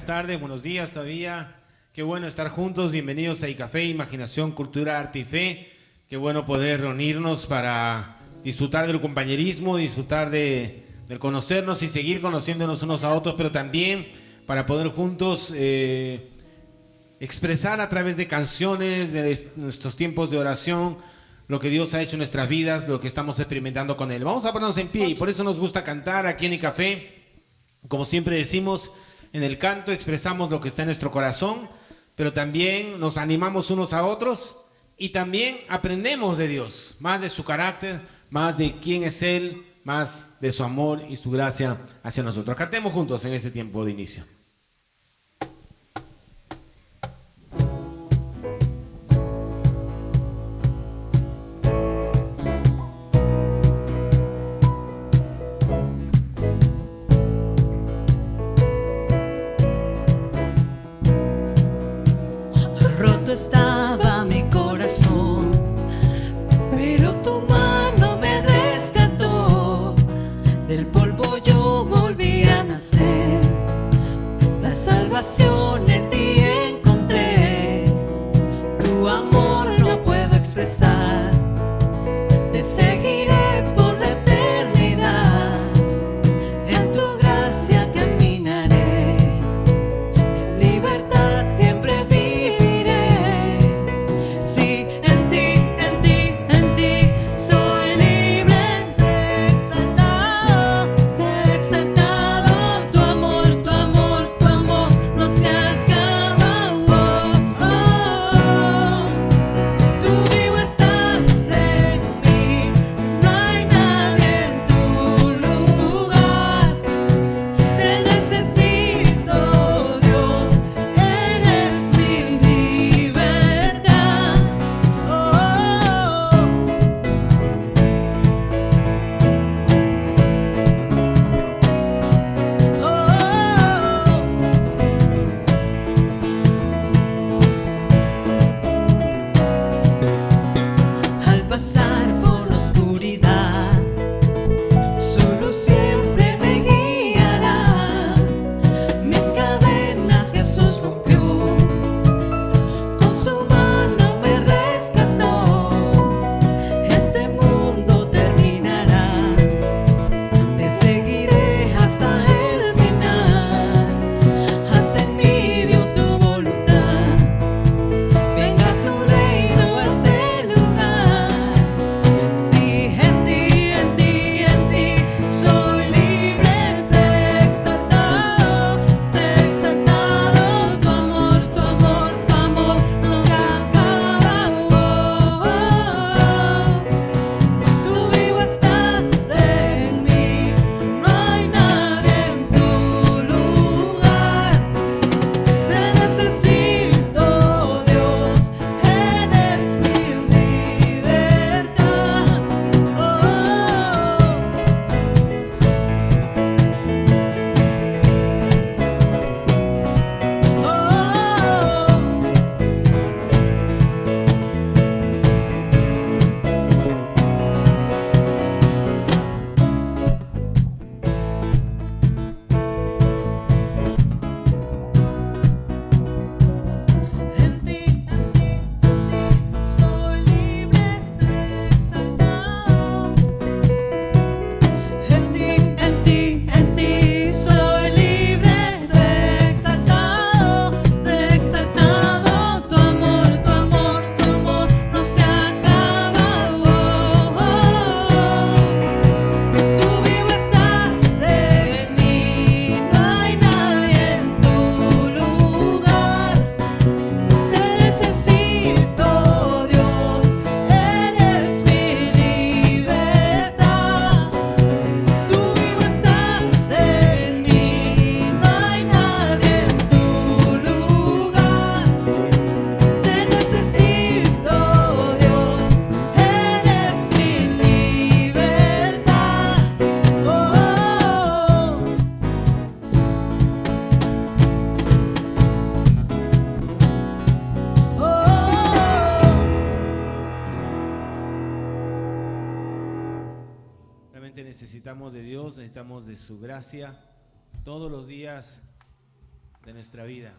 buenas tardes, buenos días todavía. Qué bueno estar juntos. Bienvenidos a iCafé, Imaginación, Cultura, Arte y Fe. Qué bueno poder reunirnos para disfrutar del compañerismo, disfrutar del conocernos y seguir conociéndonos unos a otros, pero también para poder juntos expresar a través de canciones, de nuestros tiempos de oración, lo que Dios ha hecho en nuestras vidas, lo que estamos experimentando con Él. Vamos a ponernos en pie y por eso nos gusta cantar aquí en iCafé. Como siempre decimos, en el canto expresamos lo que está en nuestro corazón, pero también nos animamos unos a otros y también aprendemos de Dios, más de su carácter, más de quién es Él, más de su amor y su gracia hacia nosotros. Cantemos juntos en este tiempo de inicio. Estaba mi corazón, pero tu mano me rescató. Del polvo yo volví a nacer. La salvación en ti encontré. Tu amor no puedo expresar. Te seguiré por la eternidad. En tu gracia caminaré. En libertad siempre Necesitamos de Dios, necesitamos de su gracia. Todos los días de nuestra vida.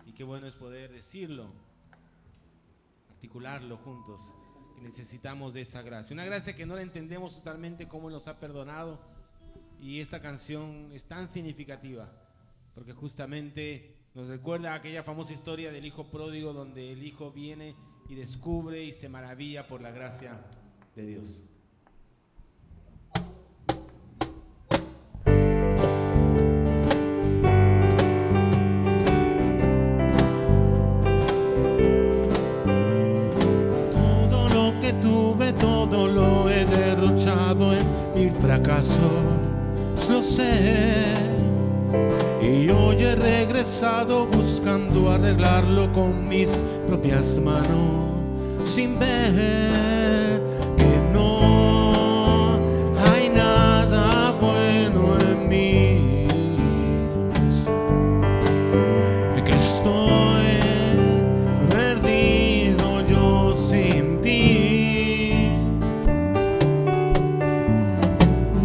Y qué bueno es poder decirlo, articularlo juntos, que necesitamos de esa gracia. Una gracia que no la entendemos totalmente cómo nos ha perdonado. Y esta canción es tan significativa, porque justamente nos recuerda aquella famosa historia del hijo pródigo, donde el hijo viene y descubre y se maravilla por la gracia de Dios. Todo lo que tuve, todo lo he derrochado en mi fracaso, lo sé. Y hoy he regresado buscando arreglarlo con mis propias manos, sin ver que no hay nada bueno en mí, que estoy perdido yo sin ti.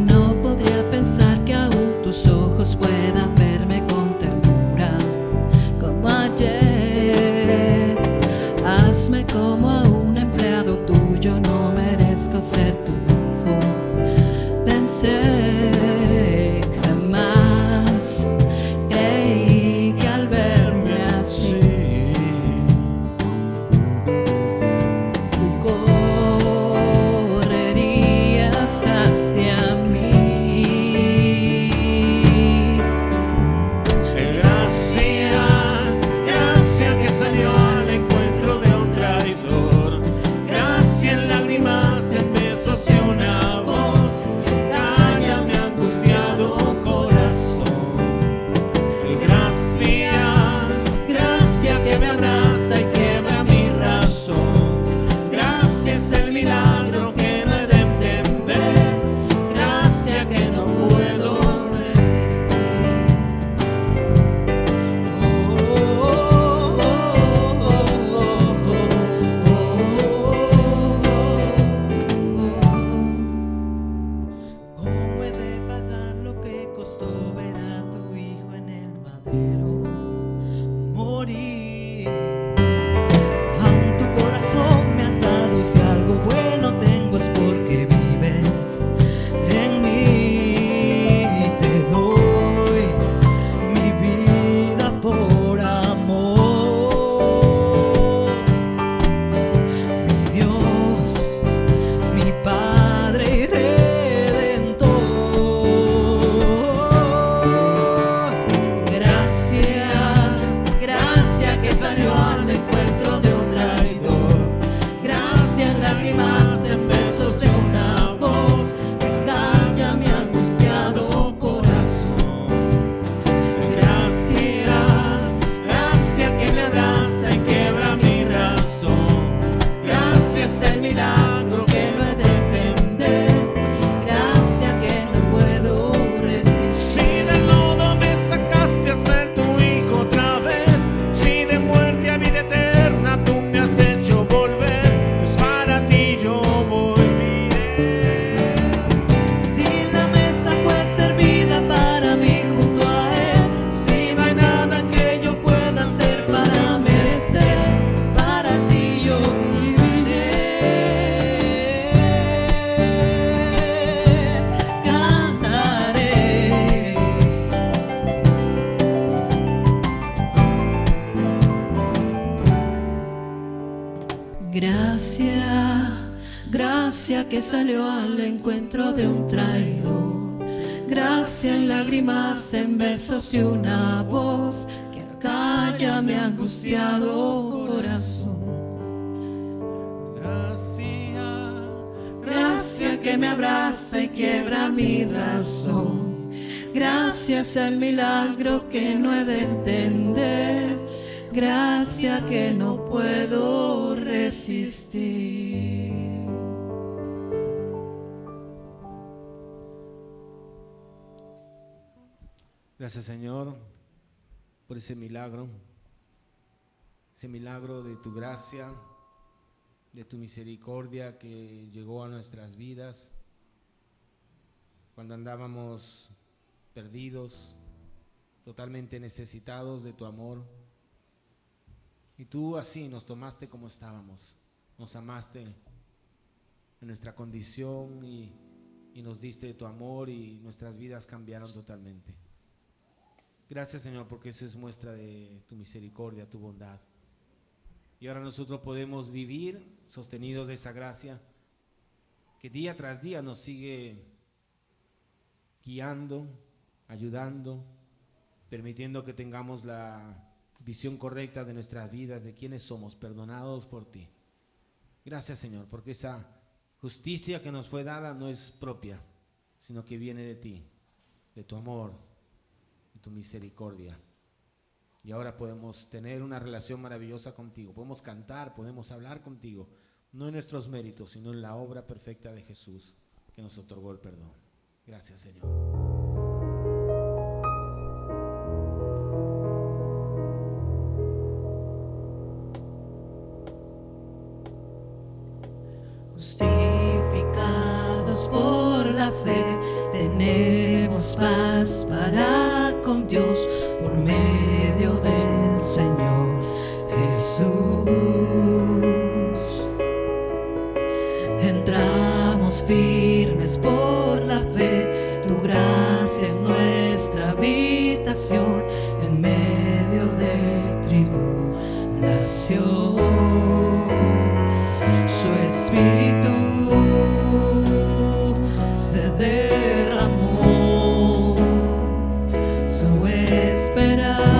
No podría pensar que aún tus ojos puedan verme con ternura como ayer. Hazme como a un empleado tuyo, no merezco ser tu hijo. Pensé, jamás creí que al verme así correrías hacia mí. Gracia que salió al encuentro de un traidor, gracia en lágrimas, en besos y una voz que calla mi angustiado corazón. Gracia que me abraza y quiebra mi razón. Gracia es el milagro que no he de entender. Gracia que no puedo resistir. ¿Cómo he de pagar lo que costó ver a tu hijo en el madero morir? Aún tu corazón me has dado, si algo bueno tengo es porque vives en mí. Te doy mi vida por amor, mi Dios, mi Padre y Redentor. Gracia que salió al encuentro de un traidor. Gracia en lágrimas, en besos y una voz que calla mi angustiado corazón. Gracia que me abraza y quiebra mi razón. Gracia es el milagro que no he de entender. Gracia que no puedo resistir. Si del lodo me sacaste a ser tu hijo otra vez, si de muerte a vida eterna tú me has hecho volver, pues para ti yo volveré. Si la mesa fue servida para mí junto a él, si no hay nada que yo pueda hacer para merecer, pues para ti yo viviré. Cantaré. Gracia que salió al encuentro de un traidor. Gracia en lágrimas, en besos y una voz que calla mi angustiado corazón. Gracia que me abraza y quiebra mi razón. Gracia es el milagro que no he de entender. Gracia que no puedo resistir. Gracias, Señor, por ese milagro de tu gracia, de tu misericordia que llegó a nuestras vidas cuando andábamos perdidos, totalmente necesitados de tu amor. Y tú así nos tomaste como estábamos, nos amaste en nuestra condición y nos diste de tu amor y nuestras vidas cambiaron totalmente. Gracias, Señor, porque eso es muestra de tu misericordia, tu bondad. Y ahora nosotros podemos vivir sostenidos de esa gracia que día tras día nos sigue guiando, ayudando, permitiendo que tengamos la visión correcta de nuestras vidas, de quiénes somos, perdonados por ti. Gracias, Señor, porque esa justicia que nos fue dada no es propia, sino que viene de ti, de tu amor, de tu misericordia. Y ahora podemos tener una relación maravillosa contigo, podemos cantar, podemos hablar contigo, no en nuestros méritos, sino en la obra perfecta de Jesús que nos otorgó el perdón. Gracias, Señor. Justificados por la fe, tenemos paz para con Dios por medio del Señor Jesús. Entramos firmes por la fe, tu gracia es nuestra habitación en medio de tribulación. Su Espíritu se derramó, su esperanza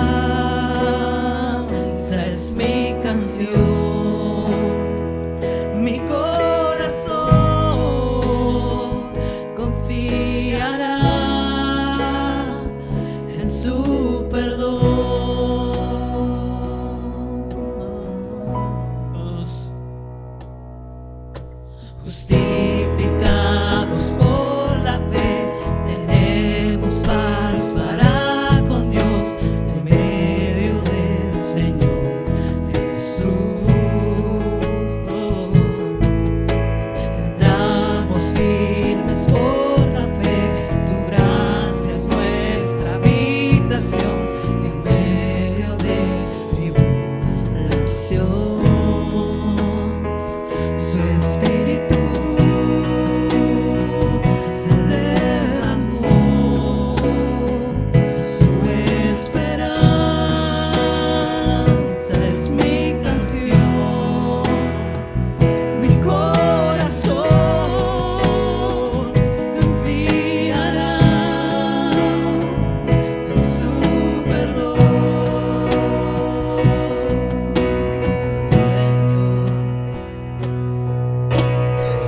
es mi canción, mi corazón confiará en su perdón. Justificados por la fe, tenemos paz para con Dios en medio del Señor Jesús. Entramos firmes por la fe, tu gracia es nuestra habitación en medio de tribulación. Su Espíritu se derramó, su esperanza es mi canción, mi corazón confiará en su perdón.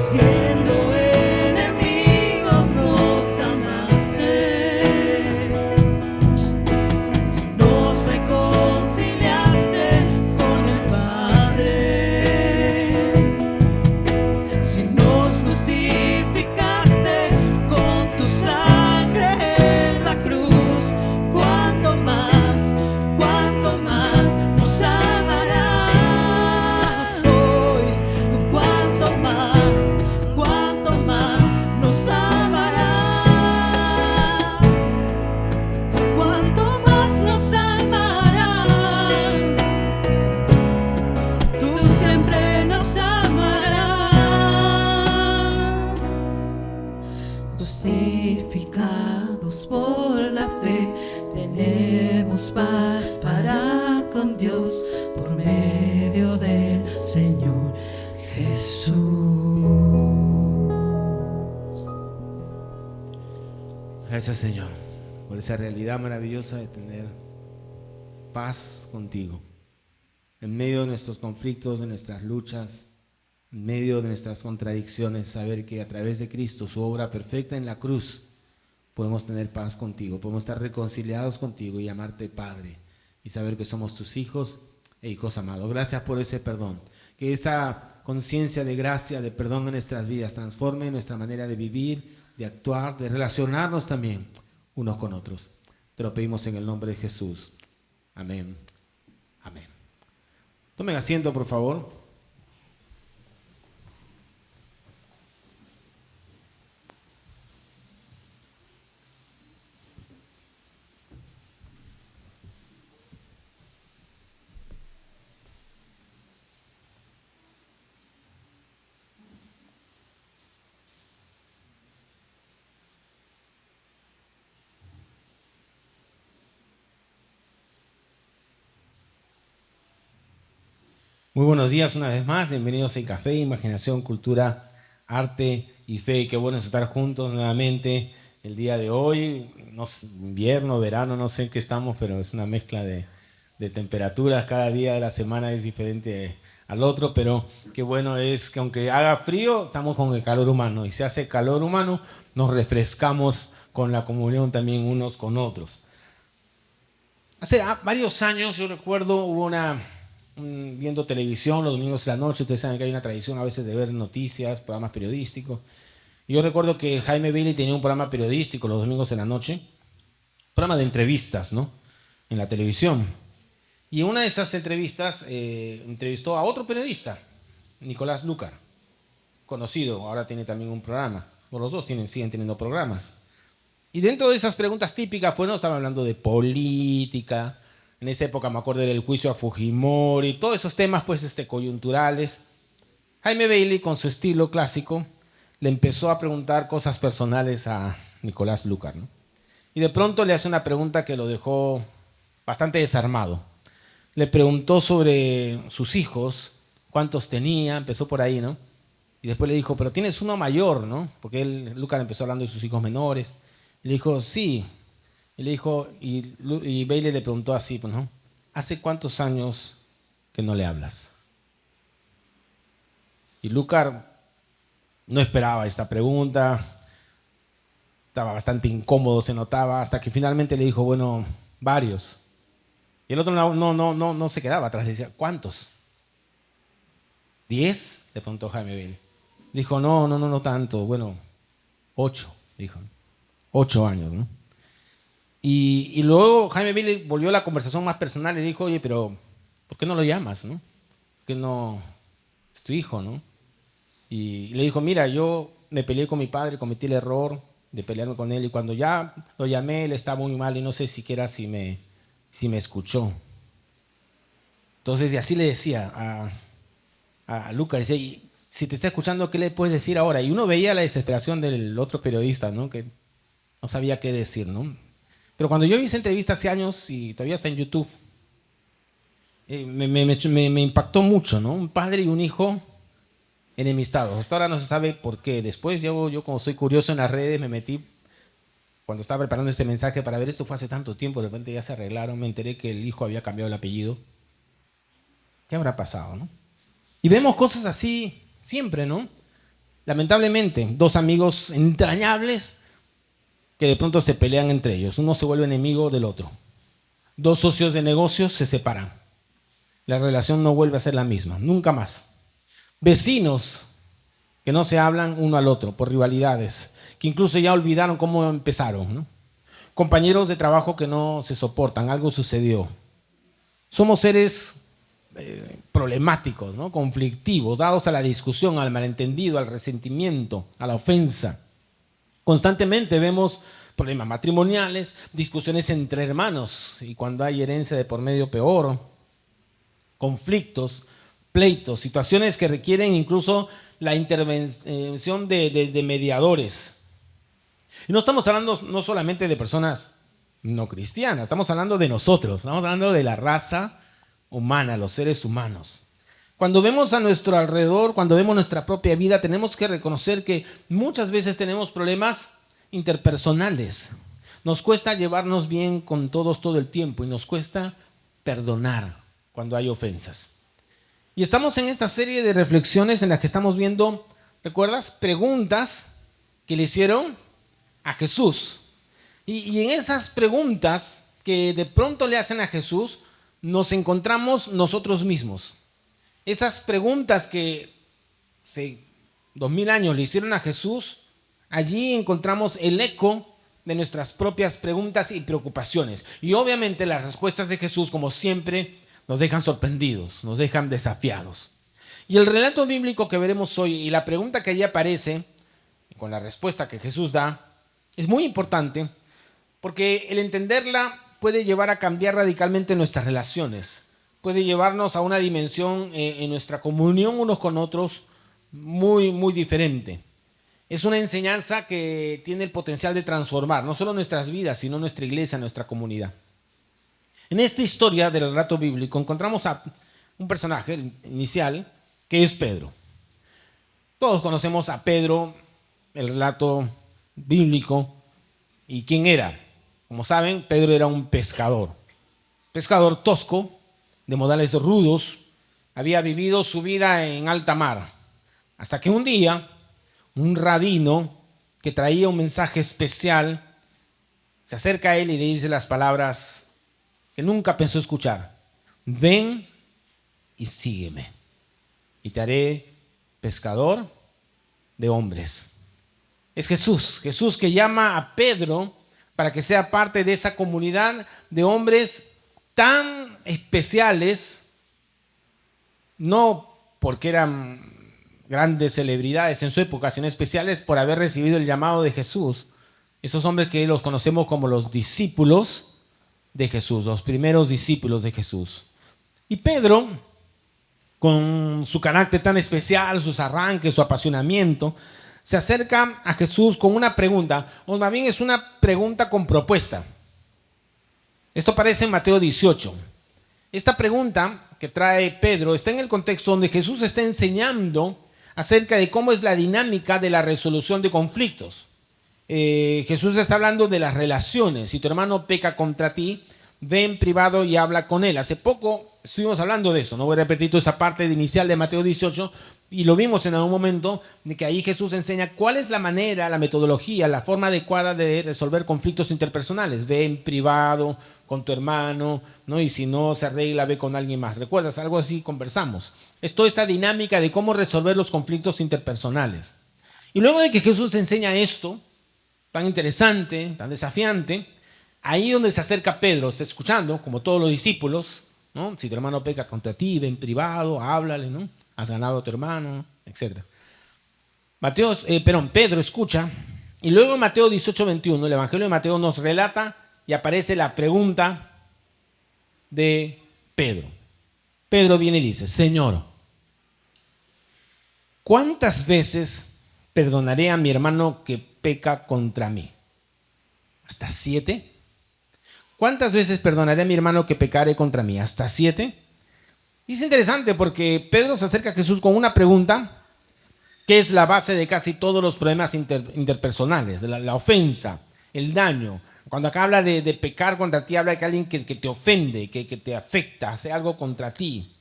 Siendo enemigos nos amaste, si nos reconciliaste con el Padre, si nos justificaste con tu sangre en la cruz, cuánto más nos amarás hoy, cuánto más nos amarás, cuánto más nos amarás, tú siempre nos amarás. Justificados por la fe, tenemos paz para con Dios por medio del Señor Jesús. Gracias, Señor, por esa realidad maravillosa de tener paz contigo. En medio de nuestros conflictos, de nuestras luchas, en medio de nuestras contradicciones, saber que a través de Cristo, su obra perfecta en la cruz, podemos tener paz contigo, podemos estar reconciliados contigo y llamarte Padre y saber que somos tus hijos e hijos amados. Gracias por ese perdón. Que esa conciencia de gracia, de perdón en nuestras vidas transforme nuestra manera de vivir, de actuar, de relacionarnos también unos con otros. Te lo pedimos en el nombre de Jesús. Amén. Amén. Tomen asiento, por favor. Muy buenos días una vez más, bienvenidos a Café, Imaginación, Cultura, Arte y Fe. Qué bueno estar juntos nuevamente el día de hoy. No sé, invierno, verano, no sé en qué estamos, pero es una mezcla de temperaturas. Cada día de la semana es diferente al otro, pero qué bueno es que aunque haga frío, estamos con el calor humano. Y si hace calor humano, nos refrescamos con la comunión también unos con otros. Hace varios años, yo recuerdo, hubo viendo televisión los domingos de la noche. Ustedes saben que hay una tradición a veces de ver noticias, programas periodísticos. Y yo recuerdo que Jaime Bailey tenía un programa periodístico los domingos de la noche, un programa de entrevistas, ¿no? En la televisión. Y en una de esas entrevistas entrevistó a otro periodista, Nicolás Lucar, conocido, ahora tiene también un programa. Los dos siguen teniendo programas. Y dentro de esas preguntas típicas, pues no estaba hablando de política. En esa época me acuerdo del juicio a Fujimori, todos esos temas pues coyunturales. Jaime Bailey, con su estilo clásico, le empezó a preguntar cosas personales a Nicolás Lucar, ¿no? Y de pronto le hace una pregunta que lo dejó bastante desarmado. Le preguntó sobre sus hijos, cuántos tenía, empezó por ahí, ¿no? Y después le dijo, pero tienes uno mayor, ¿no? Porque Lucar empezó hablando de sus hijos menores. Y le dijo, sí. Y le dijo, y Bailey le preguntó así, ¿no? ¿Hace cuántos años que no le hablas? Y Lucar no esperaba esta pregunta, estaba bastante incómodo, se notaba, hasta que finalmente le dijo, bueno, varios. Y el otro no se quedaba atrás, le decía, ¿cuántos? ¿10? Le preguntó Jaime Bailey. Dijo, no tanto, bueno, 8, dijo. 8 años, ¿no? Y luego Jaime Bailey volvió a la conversación más personal y le dijo, oye, pero ¿por qué no lo llamas, no? ¿Por qué no? Es tu hijo, ¿no? Y le dijo, mira, yo me peleé con mi padre, cometí el error de pelearme con él y cuando ya lo llamé, él estaba muy mal y no sé siquiera si me escuchó. Entonces, y así le decía a Lucas, decía, y si te está escuchando, ¿qué le puedes decir ahora? Y uno veía la desesperación del otro periodista, ¿no? Que no sabía qué decir, ¿no? Pero cuando yo vi esa entrevista hace años, y todavía está en YouTube, me impactó mucho, ¿no? Un padre y un hijo enemistados. Hasta ahora no se sabe por qué. Después yo como soy curioso en las redes, me metí, cuando estaba preparando este mensaje para ver esto, fue hace tanto tiempo, de repente ya se arreglaron, me enteré que el hijo había cambiado el apellido. ¿Qué habrá pasado, no? Y vemos cosas así siempre, ¿no? Lamentablemente, dos amigos entrañables que de pronto se pelean entre ellos. Uno se vuelve enemigo del otro. Dos socios de negocios se separan. La relación no vuelve a ser la misma, nunca más. Vecinos que no se hablan uno al otro por rivalidades, que incluso ya olvidaron cómo empezaron, ¿no? Compañeros de trabajo que no se soportan, algo sucedió. Somos seres problemáticos, ¿no? Conflictivos, dados a la discusión, al malentendido, al resentimiento, a la ofensa. Constantemente vemos problemas matrimoniales, discusiones entre hermanos y cuando hay herencia de por medio peor, conflictos, pleitos, situaciones que requieren incluso la intervención de mediadores. Y no estamos hablando no solamente de personas no cristianas, estamos hablando de nosotros, estamos hablando de la raza humana, los seres humanos. Cuando vemos a nuestro alrededor, cuando vemos nuestra propia vida, tenemos que reconocer que muchas veces tenemos problemas interpersonales. Nos cuesta llevarnos bien con todos todo el tiempo y nos cuesta perdonar cuando hay ofensas. Y estamos en esta serie de reflexiones en las que estamos viendo, ¿recuerdas? Preguntas que le hicieron a Jesús. Y en esas preguntas que de pronto le hacen a Jesús, nos encontramos nosotros mismos. Esas preguntas que hace 2000 años le hicieron a Jesús, allí encontramos el eco de nuestras propias preguntas y preocupaciones. Y obviamente las respuestas de Jesús, como siempre, nos dejan sorprendidos, nos dejan desafiados. Y el relato bíblico que veremos hoy y la pregunta que allí aparece, con la respuesta que Jesús da, es muy importante porque el entenderla puede llevar a cambiar radicalmente nuestras relaciones. Puede llevarnos a una dimensión en nuestra comunión unos con otros muy, muy diferente. Es una enseñanza que tiene el potencial de transformar no solo nuestras vidas, sino nuestra iglesia, nuestra comunidad. En esta historia del relato bíblico encontramos a un personaje inicial que es Pedro. Todos conocemos a Pedro, el relato bíblico, y quién era. Como saben, Pedro era un pescador tosco, de modales rudos, había vivido su vida en alta mar, hasta que un día un rabino que traía un mensaje especial se acerca a él y le dice las palabras que nunca pensó escuchar: ven y sígueme, y te haré pescador de hombres. Es Jesús que llama a Pedro para que sea parte de esa comunidad de hombres tan especiales, no porque eran grandes celebridades en su época, sino especiales por haber recibido el llamado de Jesús. Esos hombres que los conocemos como los discípulos de Jesús, los primeros discípulos de Jesús. Y Pedro, con su carácter tan especial, sus arranques, su apasionamiento, se acerca a Jesús con una pregunta, o más bien es una pregunta con propuesta. Esto aparece en Mateo 18. Esta pregunta que trae Pedro está en el contexto donde Jesús está enseñando acerca de cómo es la dinámica de la resolución de conflictos. Jesús está hablando de las relaciones. Si tu hermano peca contra ti, ve en privado y habla con él. Hace poco estuvimos hablando de eso. No voy a repetir toda esa parte inicial de Mateo 18, y lo vimos en algún momento, de que ahí Jesús enseña cuál es la manera, la metodología, la forma adecuada de resolver conflictos interpersonales. Ve en privado con tu hermano, ¿no? Y si no se arregla, ve con alguien más. ¿Recuerdas? Algo así conversamos. Es toda esta dinámica de cómo resolver los conflictos interpersonales. Y luego de que Jesús enseña esto, tan interesante, tan desafiante, ahí donde se acerca Pedro, está escuchando, como todos los discípulos, ¿no? Si tu hermano peca contra ti, ve en privado, háblale, ¿no? Has ganado a tu hermano, etc. Pedro escucha, y luego en Mateo 18:21, el Evangelio de Mateo nos relata y aparece la pregunta de Pedro. Pedro viene y dice: Señor, ¿cuántas veces perdonaré a mi hermano que peca contra mí? ¿Hasta 7? ¿Cuántas veces perdonaré a mi hermano que pecare contra mí? ¿Hasta 7? Y es interesante porque Pedro se acerca a Jesús con una pregunta que es la base de casi todos los problemas interpersonales, de la ofensa, el daño. Cuando acá habla de pecar contra ti, habla de que alguien que te ofende, que te afecta, hace algo contra ti.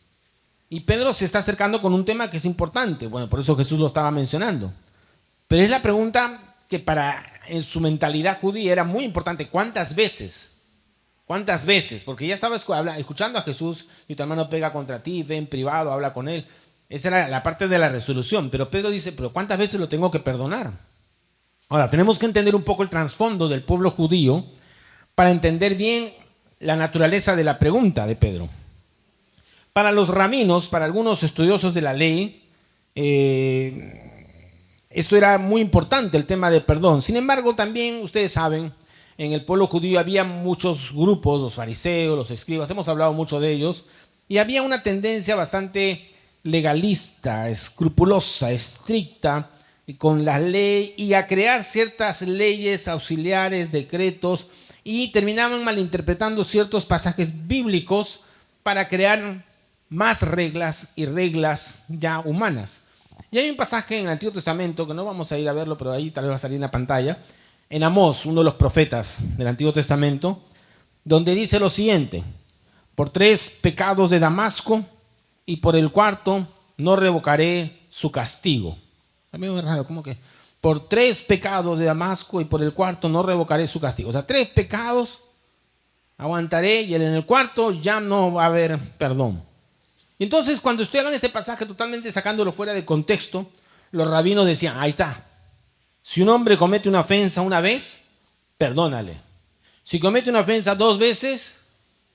Y Pedro se está acercando con un tema que es importante. Bueno, por eso Jesús lo estaba mencionando. Pero es la pregunta que en su mentalidad judía era muy importante. ¿Cuántas veces? ¿Cuántas veces? Porque ya estaba escuchando a Jesús: y tu hermano pega contra ti, ve en privado, habla con él. Esa era la parte de la resolución. Pero Pedro dice: ¿pero cuántas veces lo tengo que perdonar? Ahora, tenemos que entender un poco el trasfondo del pueblo judío para entender bien la naturaleza de la pregunta de Pedro. Para los rabinos, para algunos estudiosos de la ley, esto era muy importante, el tema del perdón. Sin embargo, también ustedes saben, en el pueblo judío había muchos grupos, los fariseos, los escribas, hemos hablado mucho de ellos, y había una tendencia bastante legalista, escrupulosa, estricta con la ley, y a crear ciertas leyes auxiliares, decretos, y terminaban malinterpretando ciertos pasajes bíblicos para crear más reglas y reglas ya humanas. Y hay un pasaje en el Antiguo Testamento, que no vamos a ir a verlo, pero ahí tal vez va a salir en la pantalla, en Amós, uno de los profetas del Antiguo Testamento, donde dice lo siguiente: por 3 pecados de Damasco, y por el 4 no revocaré su castigo. A mí me raro, ¿cómo que? Por 3 pecados de Damasco, y por el 4 no revocaré su castigo. O sea, 3 pecados aguantaré, y en el 4 ya no va a haber perdón. Y entonces, cuando estoy hablando de este pasaje, totalmente sacándolo fuera de contexto, los rabinos decían: ahí está. Si un hombre comete una ofensa una vez, perdónale. Si comete una ofensa 2 veces,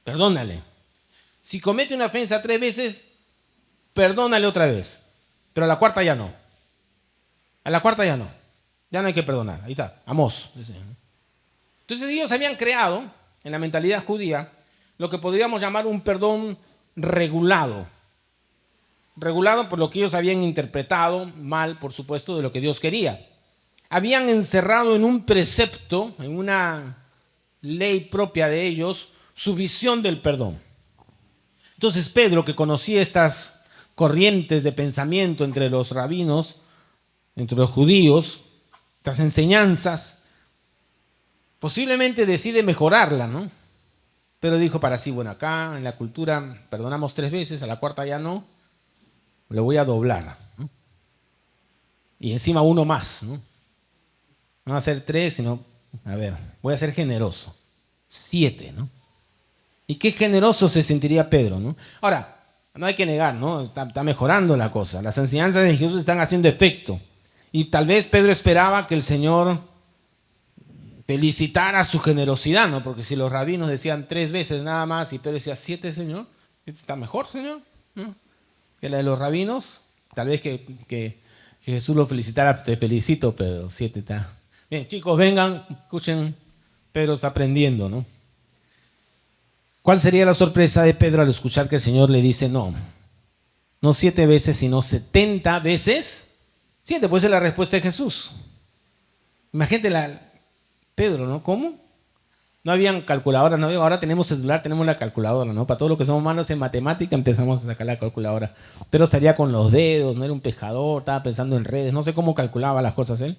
perdónale. Si comete una ofensa 3 veces, perdónale otra vez. Pero a la 4ª ya no. A la 4ª ya no. Ya no hay que perdonar. Ahí está, Amós. Entonces ellos habían creado, en la mentalidad judía, lo que podríamos llamar un perdón regulado. Regulado por lo que ellos habían interpretado mal, por supuesto, de lo que Dios quería. Habían encerrado en un precepto, en una ley propia de ellos, su visión del perdón. Entonces Pedro, que conocía estas corrientes de pensamiento entre los rabinos, entre los judíos, estas enseñanzas, posiblemente decide mejorarla, ¿no? Pero dijo para sí, bueno, acá en la cultura perdonamos 3 veces, a la cuarta ya no, le voy a doblar, ¿no? Y encima uno más, ¿no? No va a ser 3, sino, a ver, voy a ser generoso. 7, ¿no? Y qué generoso se sentiría Pedro, ¿no? Ahora, no hay que negar, ¿no? Está mejorando la cosa. Las enseñanzas de Jesús están haciendo efecto. Y tal vez Pedro esperaba que el Señor felicitara su generosidad, ¿no? Porque si los rabinos decían 3 veces nada más y Pedro decía 7, Señor, ¿está mejor, Señor? ¿No? Que la de los rabinos, tal vez que Jesús lo felicitara, te felicito, Pedro, 7 está. Bien, chicos, vengan, escuchen, Pedro está aprendiendo, ¿no? ¿Cuál sería la sorpresa de Pedro al escuchar que el Señor le dice no 7 veces, sino 70 veces? 7, pues es la respuesta de Jesús. Imagínate Pedro, ¿no? ¿Cómo? No habían calculadoras, no había, ahora tenemos celular, tenemos la calculadora, ¿no? Para todo lo que somos malos en matemática empezamos a sacar la calculadora. Pero estaría con los dedos, no era un pescador, estaba pensando en redes, no sé cómo calculaba las cosas él.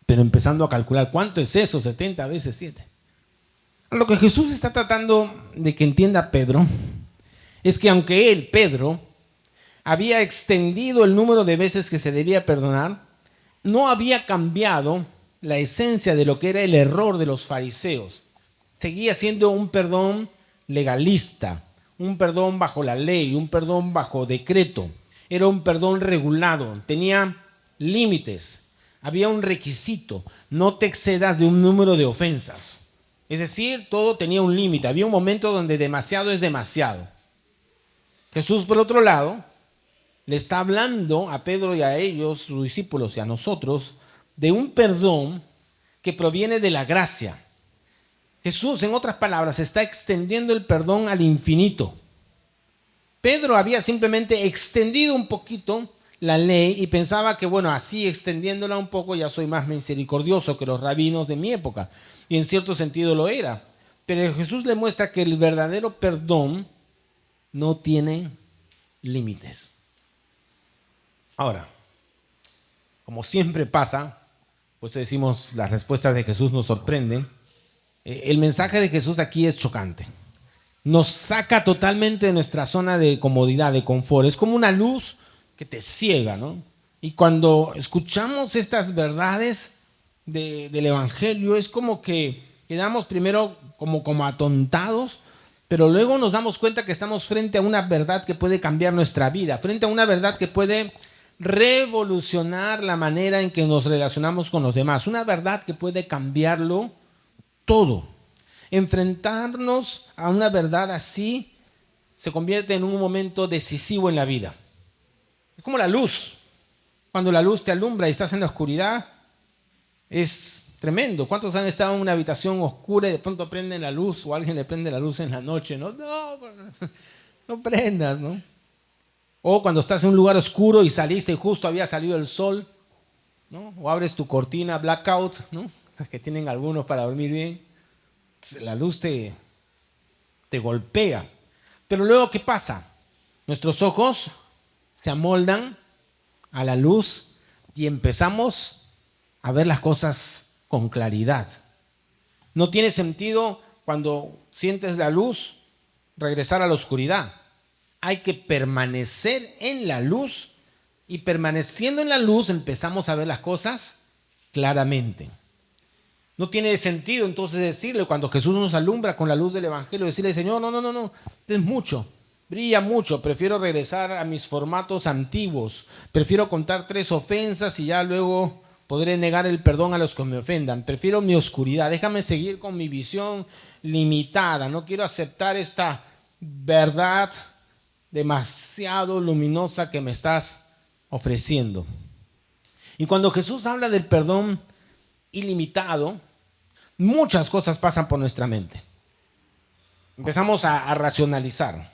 Pero empezando a calcular, ¿cuánto es eso? 70 veces 7. Lo que Jesús está tratando de que entienda Pedro es que aunque él, Pedro, había extendido el número de veces que se debía perdonar, no había cambiado la esencia de lo que era el error de los fariseos. Seguía siendo un perdón legalista, un perdón bajo la ley, un perdón bajo decreto. Era un perdón regulado, tenía límites, había un requisito: no te excedas de un número de ofensas. Es decir, todo tenía un límite, había un momento donde demasiado es demasiado. Jesús, por otro lado, le está hablando a Pedro y a ellos, sus discípulos, y a nosotros, de un perdón que proviene de la gracia. Jesús, en otras palabras, está extendiendo el perdón al infinito. Pedro había simplemente extendido un poquito la ley y pensaba que, bueno, así extendiéndola un poco ya soy más misericordioso que los rabinos de mi época. Y en cierto sentido lo era. Pero Jesús le muestra que el verdadero perdón no tiene límites. Ahora, como siempre pasa, pues decimos, las respuestas de Jesús nos sorprenden. El mensaje de Jesús aquí es chocante. Nos saca totalmente de nuestra zona de comodidad, de confort. Es como una luz que te ciega, ¿no? Y cuando escuchamos estas verdades del Evangelio, es como que quedamos primero como atontados, pero luego nos damos cuenta que estamos frente a una verdad que puede cambiar nuestra vida, frente a una verdad que puede revolucionar la manera en que nos relacionamos con los demás, una verdad que puede cambiarlo todo. Enfrentarnos a una verdad así se convierte en un momento decisivo en la vida. Es como la luz. Cuando la luz te alumbra y estás en la oscuridad, es tremendo. ¿Cuántos han estado en una habitación oscura y de pronto prenden la luz o alguien le prende la luz en la noche? No prendas, ¿no? O cuando estás en un lugar oscuro y saliste y justo había salido el sol, ¿no? O abres tu cortina blackout, ¿no? Que tienen algunos para dormir bien. La luz te golpea. Pero luego, ¿qué pasa? Nuestros ojos se amoldan a la luz y empezamos a ver las cosas con claridad. No tiene sentido cuando sientes la luz regresar a la oscuridad. Hay que permanecer en la luz y permaneciendo en la luz empezamos a ver las cosas claramente. No tiene sentido entonces decirle, cuando Jesús nos alumbra con la luz del Evangelio, decirle, Señor, no, es mucho, brilla mucho, prefiero regresar a mis formatos antiguos, prefiero contar 3 ofensas y ya luego podré negar el perdón a los que me ofendan, prefiero mi oscuridad, déjame seguir con mi visión limitada, no quiero aceptar esta verdad demasiado luminosa que me estás ofreciendo. Y cuando Jesús habla del perdón ilimitado, muchas cosas pasan por nuestra mente. Empezamos a racionalizar,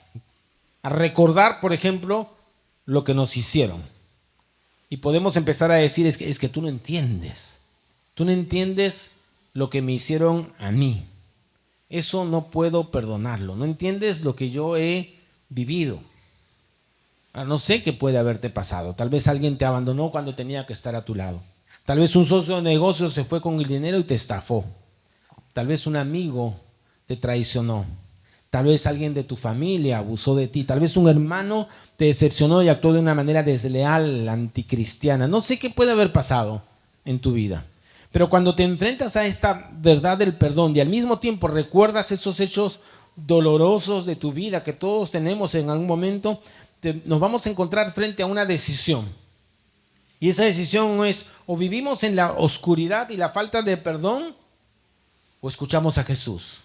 a recordar, por ejemplo, lo que nos hicieron. Y podemos empezar a decir, es que tú no entiendes lo que me hicieron a mí. Eso no puedo perdonarlo. No entiendes lo que yo he vivido. No sé qué puede haberte pasado. Tal vez alguien te abandonó cuando tenía que estar a tu lado. Tal vez un socio de negocio se fue con el dinero y te estafó. Tal vez un amigo te traicionó. Tal vez alguien de tu familia abusó de ti. Tal vez un hermano te decepcionó y actuó de una manera desleal, anticristiana. No sé qué puede haber pasado en tu vida. Pero cuando te enfrentas a esta verdad del perdón y al mismo tiempo recuerdas esos hechos dolorosos de tu vida que todos tenemos en algún momento, nos vamos a encontrar frente a una decisión. Y esa decisión es: o vivimos en la oscuridad y la falta de perdón, o escuchamos a Jesús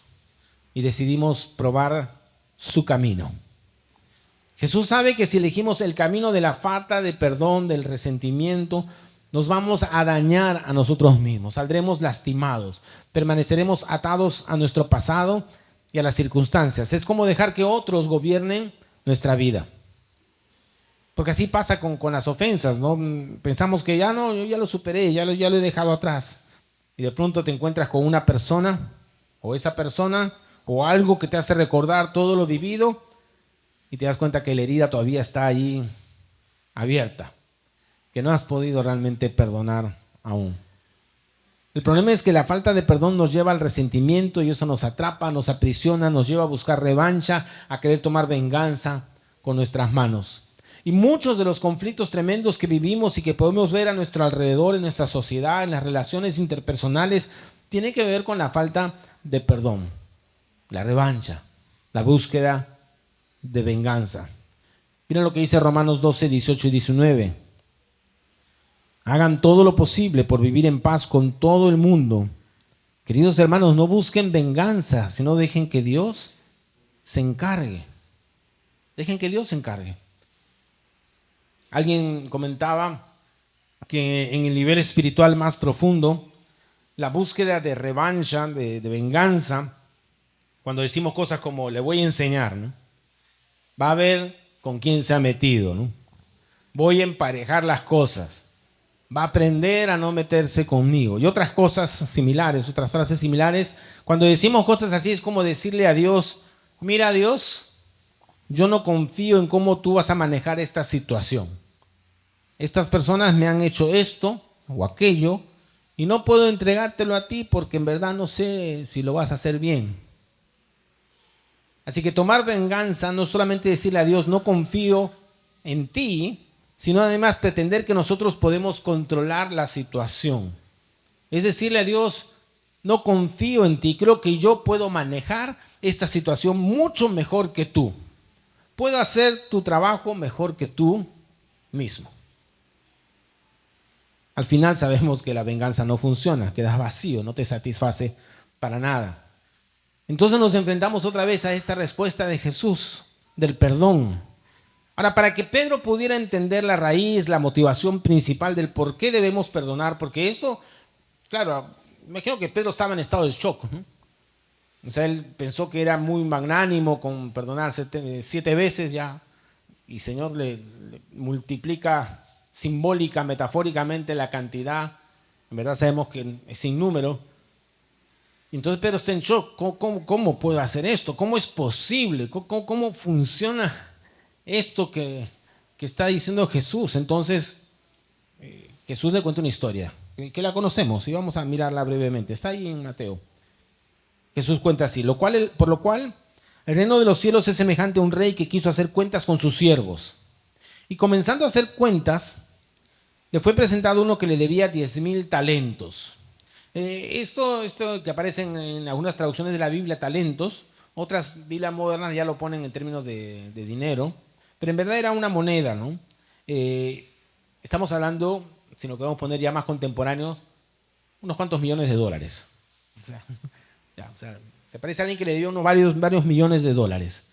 y decidimos probar su camino. Jesús sabe que si elegimos el camino de la falta de perdón, del resentimiento, nos vamos a dañar a nosotros mismos, saldremos lastimados, permaneceremos atados a nuestro pasado y a las circunstancias. Es como dejar que otros gobiernen nuestra vida. Porque así pasa con las ofensas, ¿no? Pensamos que ya no, yo ya lo superé, ya lo he dejado atrás. Y de pronto te encuentras con una persona, o esa persona, o algo que te hace recordar todo lo vivido, y te das cuenta que la herida todavía está ahí abierta, que no has podido realmente perdonar aún. El problema es que la falta de perdón nos lleva al resentimiento y eso nos atrapa, nos aprisiona, nos lleva a buscar revancha, a querer tomar venganza con nuestras manos. Y muchos de los conflictos tremendos que vivimos y que podemos ver a nuestro alrededor, en nuestra sociedad, en las relaciones interpersonales, tienen que ver con la falta de perdón, la revancha, la búsqueda de venganza. Miren lo que dice Romanos 12, 18 y 19. Hagan todo lo posible por vivir en paz con todo el mundo. Queridos hermanos, no busquen venganza, sino dejen que Dios se encargue. Dejen que Dios se encargue. Alguien comentaba que en el nivel espiritual más profundo, la búsqueda de revancha, de venganza, cuando decimos cosas como le voy a enseñar, ¿no? Va a ver con quién se ha metido, ¿no? Voy a emparejar las cosas. Va a aprender a no meterse conmigo. Y otras cosas similares, otras frases similares. Cuando decimos cosas así es como decirle a Dios: mira, Dios, yo no confío en cómo tú vas a manejar esta situación. Estas personas me han hecho esto o aquello y no puedo entregártelo a ti porque en verdad no sé si lo vas a hacer bien. Así que tomar venganza no es solamente decirle a Dios no confío en ti, sino además pretender que nosotros podemos controlar la situación. Es decirle a Dios no confío en ti, creo que yo puedo manejar esta situación mucho mejor que tú. Puedo hacer tu trabajo mejor que tú mismo. Al final sabemos que la venganza no funciona, quedas vacío, no te satisface para nada. Entonces nos enfrentamos otra vez a esta respuesta de Jesús, del perdón. Ahora, para que Pedro pudiera entender la raíz, la motivación principal del por qué debemos perdonar, porque esto, claro, me imagino que Pedro estaba en estado de shock, ¿no? O sea, él pensó que era muy magnánimo con perdonar 7 veces ya, y Señor le multiplica simbólica, metafóricamente la cantidad. En verdad sabemos que es sin número. Entonces Pedro está en shock. ¿Cómo puedo hacer esto? ¿Cómo es posible? ¿Cómo funciona esto que está diciendo Jesús? Entonces Jesús le cuenta una historia que la conocemos y vamos a mirarla brevemente. Está ahí en Mateo. Jesús cuenta así: por lo cual el reino de los cielos es semejante a un rey que quiso hacer cuentas con sus siervos. Y comenzando a hacer cuentas, le fue presentado uno que le debía 10,000 talentos. Esto que aparece en algunas traducciones de la Biblia, talentos, otras Biblias modernas ya lo ponen en términos de dinero, pero en verdad era una moneda, ¿no? Estamos hablando, si nos queremos poner ya más contemporáneos, unos cuantos millones de dólares. O sea, se parece a alguien que le dio varios millones de dólares.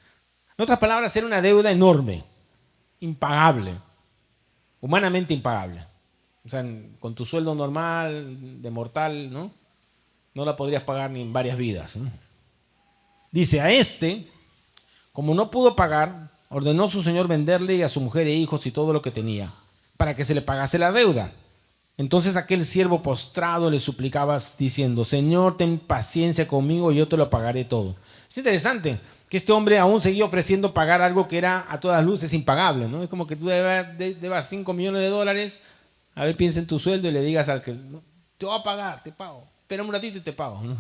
En otras palabras, era una deuda enorme, impagable, humanamente impagable. O sea, con tu sueldo normal, de mortal, ¿no? No la podrías pagar ni en varias vidas, ¿no? Dice: a este, como no pudo pagar, ordenó su señor venderle y a su mujer e hijos y todo lo que tenía, para que se le pagase la deuda. Entonces aquel siervo postrado le suplicaba diciendo: Señor, ten paciencia conmigo y yo te lo pagaré todo. Es interesante que este hombre aún seguía ofreciendo pagar algo que era a todas luces impagable, ¿no? Es como que tú debas 5 millones de dólares, a ver, piensa en tu sueldo y le digas al que, no, te voy a pagar, te pago, espera un ratito y te pago, ¿no?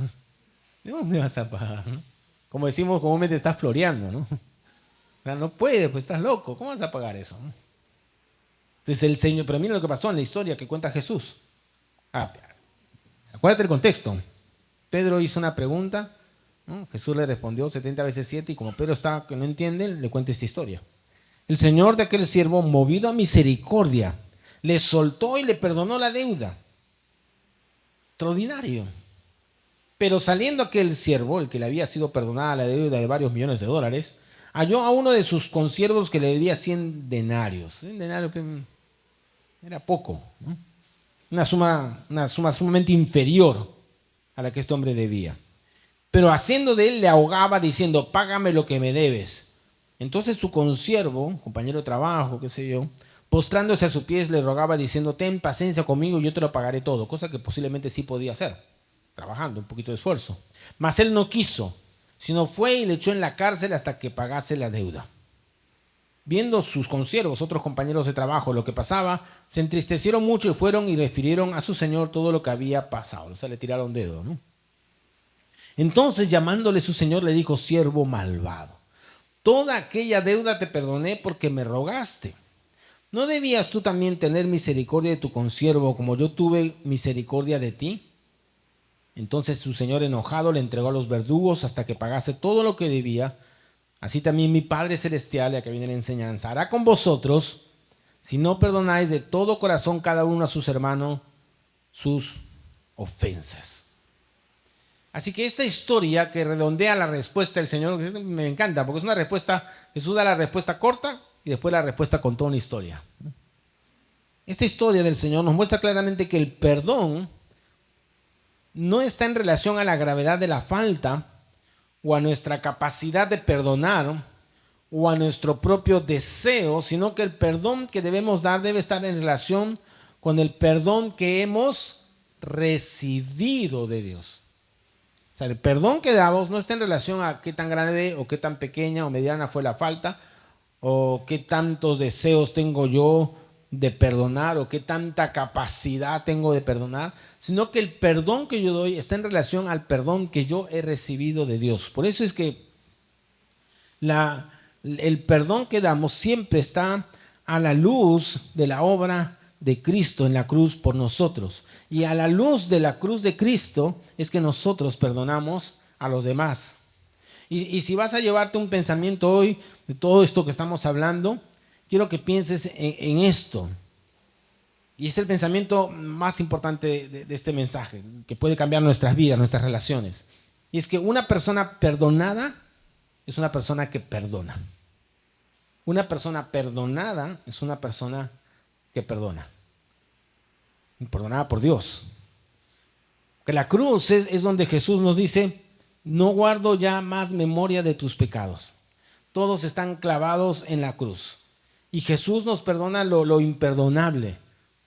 ¿De dónde vas a pagar, no? Como decimos comúnmente, estás floreando, ¿no? O sea, no puedes, pues estás loco, ¿cómo vas a pagar eso, no? Entonces el Señor, pero mira lo que pasó en la historia que cuenta Jesús. Acuérdate el contexto. Pedro hizo una pregunta, ¿no? Jesús le respondió 70 veces 7 y como Pedro está que no entiende, le cuenta esta historia. El Señor de aquel siervo, movido a misericordia, le soltó y le perdonó la deuda. Extraordinario. Pero saliendo aquel siervo, el que le había sido perdonada la deuda de varios millones de dólares, halló a uno de sus consiervos que le debía 100 denarios. 100 denarios era poco, ¿no? Una suma sumamente inferior a la que este hombre debía. Pero haciendo de él le ahogaba diciendo, págame lo que me debes. Entonces su consiervo, compañero de trabajo, qué sé yo, postrándose a sus pies le rogaba diciendo, ten paciencia conmigo y yo te lo pagaré todo. Cosa que posiblemente sí podía hacer, trabajando, un poquito de esfuerzo. Mas él no quiso, sino fue y le echó en la cárcel hasta que pagase la deuda. Viendo sus consiervos, otros compañeros de trabajo, lo que pasaba, se entristecieron mucho y fueron y refirieron a su señor todo lo que había pasado. O sea, le tiraron dedo, ¿no? Entonces, llamándole su señor, le dijo, siervo malvado, toda aquella deuda te perdoné porque me rogaste. ¿No debías tú también tener misericordia de tu consiervo como yo tuve misericordia de ti? Entonces su señor enojado le entregó a los verdugos hasta que pagase todo lo que debía. Así también mi Padre Celestial, ya que viene la enseñanza, hará con vosotros si no perdonáis de todo corazón cada uno a sus hermanos sus ofensas. Así que esta historia que redondea la respuesta del Señor, me encanta, porque es una respuesta, Jesús da la respuesta corta y después la respuesta con toda una historia. Esta historia del Señor nos muestra claramente que el perdón no está en relación a la gravedad de la falta, o a nuestra capacidad de perdonar, o a nuestro propio deseo, sino que el perdón que debemos dar debe estar en relación con el perdón que hemos recibido de Dios. O sea, el perdón que damos no está en relación a qué tan grande o qué tan pequeña o mediana fue la falta, o qué tantos deseos tengo yo de perdonar, o qué tanta capacidad tengo de perdonar, sino que el perdón que yo doy está en relación al perdón que yo he recibido de Dios. Por eso es que el perdón que damos siempre está a la luz de la obra de Cristo en la cruz por nosotros. Y a la luz de la cruz de Cristo es que nosotros perdonamos a los demás. Y si vas a llevarte un pensamiento hoy de todo esto que estamos hablando, quiero que pienses en esto. Y es el pensamiento más importante de este mensaje, que puede cambiar nuestras vidas, nuestras relaciones. Y es que una persona perdonada es una persona que perdona. Una persona perdonada es una persona que perdona. Perdonada por Dios. Que la cruz es donde Jesús nos dice, no guardo ya más memoria de tus pecados. Todos están clavados en la cruz. Y Jesús nos perdona lo imperdonable.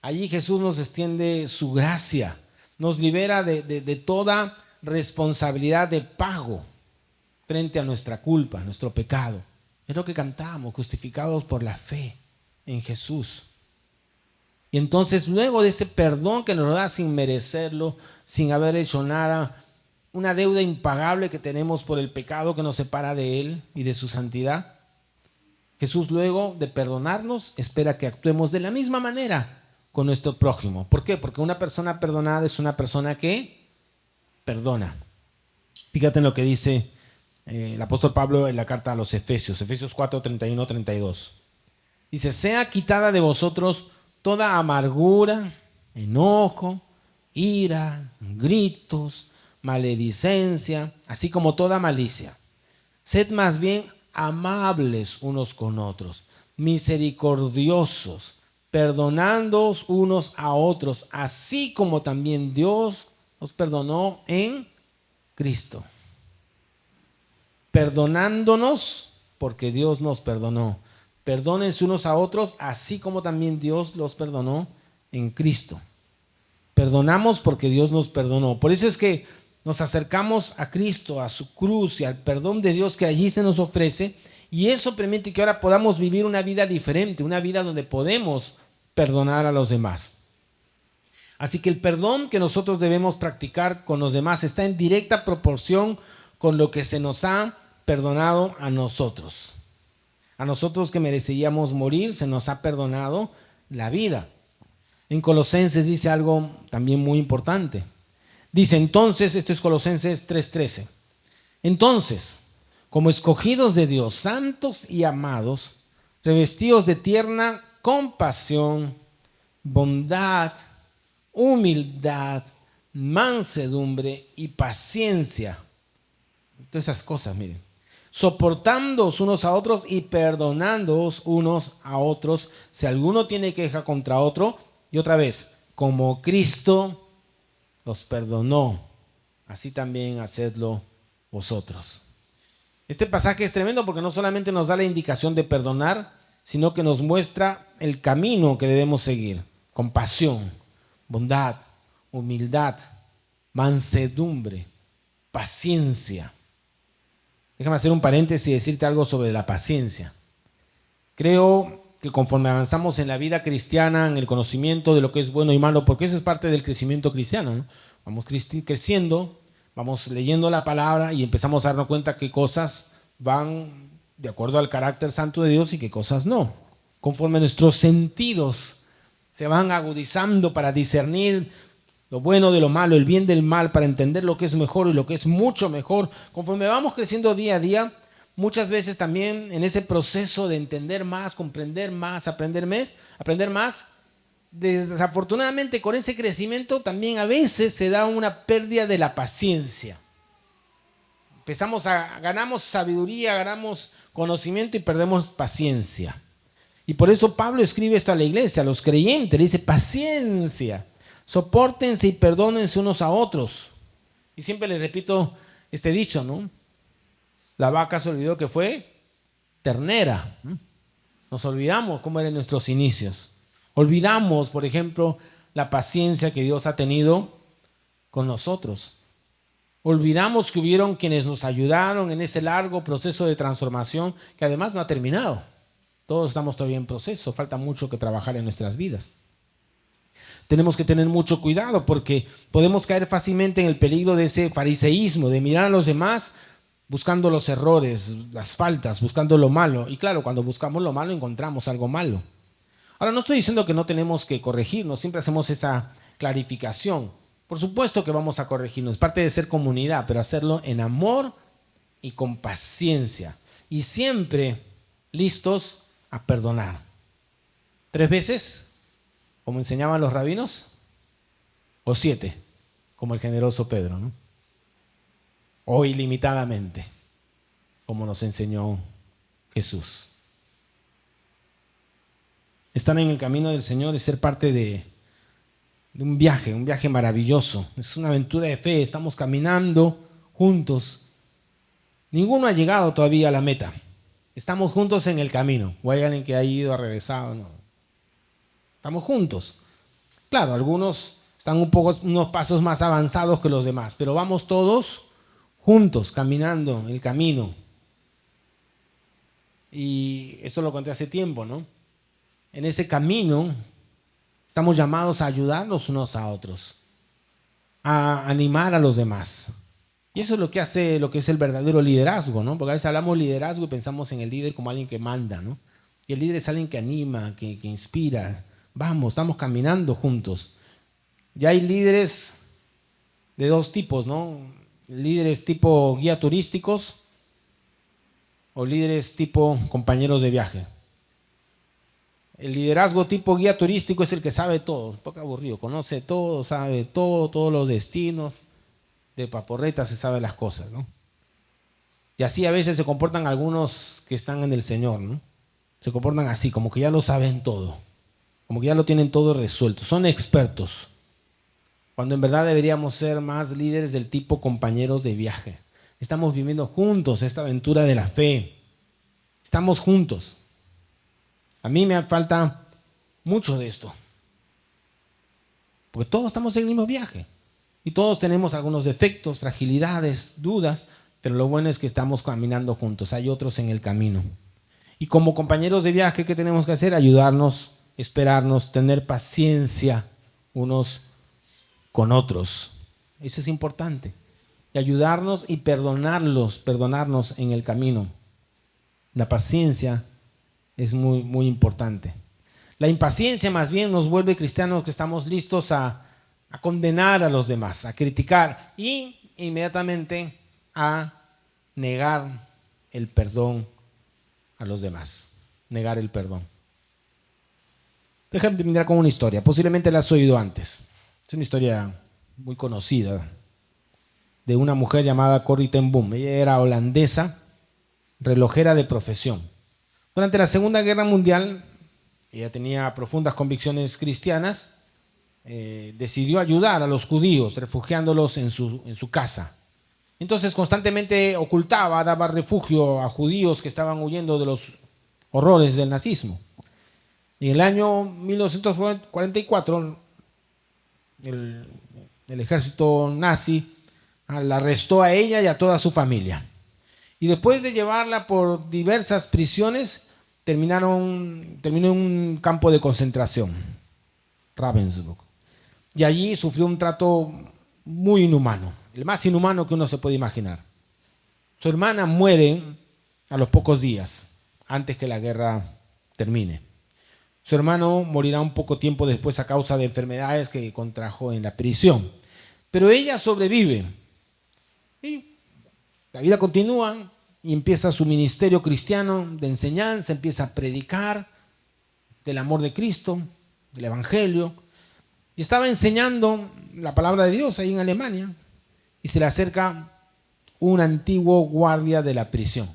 Allí Jesús nos extiende su gracia. Nos libera de toda responsabilidad de pago frente a nuestra culpa, nuestro pecado. Es lo que cantamos, justificados por la fe en Jesús. Y entonces luego de ese perdón que nos da sin merecerlo, sin haber hecho nada, una deuda impagable que tenemos por el pecado que nos separa de Él y de su santidad, Jesús luego de perdonarnos espera que actuemos de la misma manera con nuestro prójimo. ¿Por qué? Porque una persona perdonada es una persona que perdona. Fíjate en lo que dice el apóstol Pablo en la carta a los Efesios 4, 31, 32. Dice, sea quitada de vosotros toda amargura, enojo, ira, gritos, maledicencia, así como toda malicia. Sed más bien amables unos con otros, misericordiosos, perdonándoos unos a otros, así como también Dios os perdonó en Cristo. Perdonándonos porque Dios nos perdonó. Perdónense unos a otros, así como también Dios los perdonó en Cristo. Perdonamos porque Dios nos perdonó. Por eso es que nos acercamos a Cristo, a su cruz y al perdón de Dios que allí se nos ofrece, y eso permite que ahora podamos vivir una vida diferente, una vida donde podemos perdonar a los demás. Así que el perdón que nosotros debemos practicar con los demás está en directa proporción con lo que se nos ha perdonado a nosotros. A nosotros que merecíamos morir, se nos ha perdonado la vida. En Colosenses dice algo también muy importante. Dice entonces, esto es Colosenses 3:13. Entonces, como escogidos de Dios, santos y amados, revestidos de tierna compasión, bondad, humildad, mansedumbre y paciencia. Todas esas cosas, miren. Soportándoos unos a otros y perdonándoos unos a otros si alguno tiene queja contra otro. Y otra vez, como Cristo los perdonó, así también hacedlo vosotros. Este pasaje es tremendo porque no solamente nos da la indicación de perdonar, sino que nos muestra el camino que debemos seguir. Compasión, bondad, humildad, mansedumbre, paciencia. Déjame hacer un paréntesis y decirte algo sobre la paciencia. Creo que conforme avanzamos en la vida cristiana, en el conocimiento de lo que es bueno y malo, porque eso es parte del crecimiento cristiano, ¿no? Vamos creciendo, vamos leyendo la palabra y empezamos a darnos cuenta que cosas van de acuerdo al carácter santo de Dios y que cosas no. Conforme nuestros sentidos se van agudizando para discernir lo bueno de lo malo, el bien del mal, para entender lo que es mejor y lo que es mucho mejor. Conforme vamos creciendo día a día, muchas veces también en ese proceso de entender más, comprender más, aprender más, desafortunadamente con ese crecimiento también a veces se da una pérdida de la paciencia. Ganamos sabiduría, ganamos conocimiento y perdemos paciencia. Y por eso Pablo escribe esto a la iglesia, a los creyentes, le dice paciencia. Sopórtense y perdónense unos a otros. Y siempre les repito este dicho, ¿no? La vaca se olvidó que fue ternera. Nos olvidamos cómo eran nuestros inicios. Olvidamos, por ejemplo, la paciencia que Dios ha tenido con nosotros. Olvidamos que hubieron quienes nos ayudaron en ese largo proceso de transformación que además no ha terminado. Todos estamos todavía en proceso, falta mucho que trabajar en nuestras vidas. Tenemos que tener mucho cuidado porque podemos caer fácilmente en el peligro de ese fariseísmo, de mirar a los demás buscando los errores, las faltas, buscando lo malo. Y claro, cuando buscamos lo malo encontramos algo malo. Ahora, no estoy diciendo que no tenemos que corregirnos, siempre hacemos esa clarificación. Por supuesto que vamos a corregirnos, es parte de ser comunidad, pero hacerlo en amor y con paciencia. Y siempre listos a perdonar. 3 veces, como enseñaban los rabinos, o 7, como el generoso Pedro, ¿no? O ilimitadamente, como nos enseñó Jesús. Estar en el camino del Señor es ser parte de un viaje maravilloso. Es una aventura de fe, estamos caminando juntos. Ninguno ha llegado todavía a la meta. Estamos juntos en el camino. O hay alguien que ha ido, ha regresado, no. Estamos juntos. Claro, algunos están unos pasos más avanzados que los demás, pero vamos todos juntos, caminando el camino. Y esto lo conté hace tiempo, ¿no? En ese camino estamos llamados a ayudarnos unos a otros, a animar a los demás. Y eso es lo que hace lo que es el verdadero liderazgo, ¿no? Porque a veces hablamos de liderazgo y pensamos en el líder como alguien que manda, ¿no? Y el líder es alguien que anima, que inspira. Vamos, estamos caminando juntos. Ya hay líderes de 2 tipos, ¿no? Líderes tipo guía turísticos o líderes tipo compañeros de viaje. El liderazgo tipo guía turístico es el que sabe todo, un poco aburrido, conoce todo, sabe todo, todos los destinos, de paporreta se sabe las cosas, ¿no? Y así a veces se comportan algunos que están en el Señor, ¿no? Se comportan así, como que ya lo saben todo, como que ya lo tienen todo resuelto, son expertos, cuando en verdad deberíamos ser más líderes del tipo compañeros de viaje. Estamos viviendo juntos esta aventura de la fe, estamos juntos. A mí me falta mucho de esto, porque todos estamos en el mismo viaje. Y todos tenemos algunos defectos, fragilidades, dudas, pero lo bueno es que estamos caminando juntos. Hay otros en el camino. Y como compañeros de viaje, ¿qué tenemos que hacer? Ayudarnos, esperarnos, tener paciencia unos con otros. Eso es importante. Y ayudarnos y perdonarnos en el camino. La paciencia es muy, muy importante. La impaciencia más bien nos vuelve cristianos que estamos listos a condenar a los demás, a criticar y inmediatamente a negar el perdón a los demás. Negar el perdón. Déjame terminar con una historia. Posiblemente la has oído antes. Es una historia muy conocida de una mujer llamada Corrie ten Boom. Ella era holandesa, relojera de profesión. Durante la Segunda Guerra Mundial, ella tenía profundas convicciones cristianas, decidió ayudar a los judíos, refugiándolos en su casa. Entonces constantemente ocultaba, daba refugio a judíos que estaban huyendo de los horrores del nazismo. Y en el año 1944, el ejército nazi la arrestó a ella y a toda su familia. Y después de llevarla por diversas prisiones, terminó en un campo de concentración, Ravensbrück. Y allí sufrió un trato muy inhumano, el más inhumano que uno se puede imaginar. Su hermana muere a los pocos días, antes que la guerra termine. Su hermano morirá un poco tiempo después a causa de enfermedades que contrajo en la prisión. Pero ella sobrevive. Y la vida continúa y empieza su ministerio cristiano de enseñanza, empieza a predicar del amor de Cristo, del Evangelio. Y estaba enseñando la palabra de Dios ahí en Alemania y se le acerca un antiguo guardia de la prisión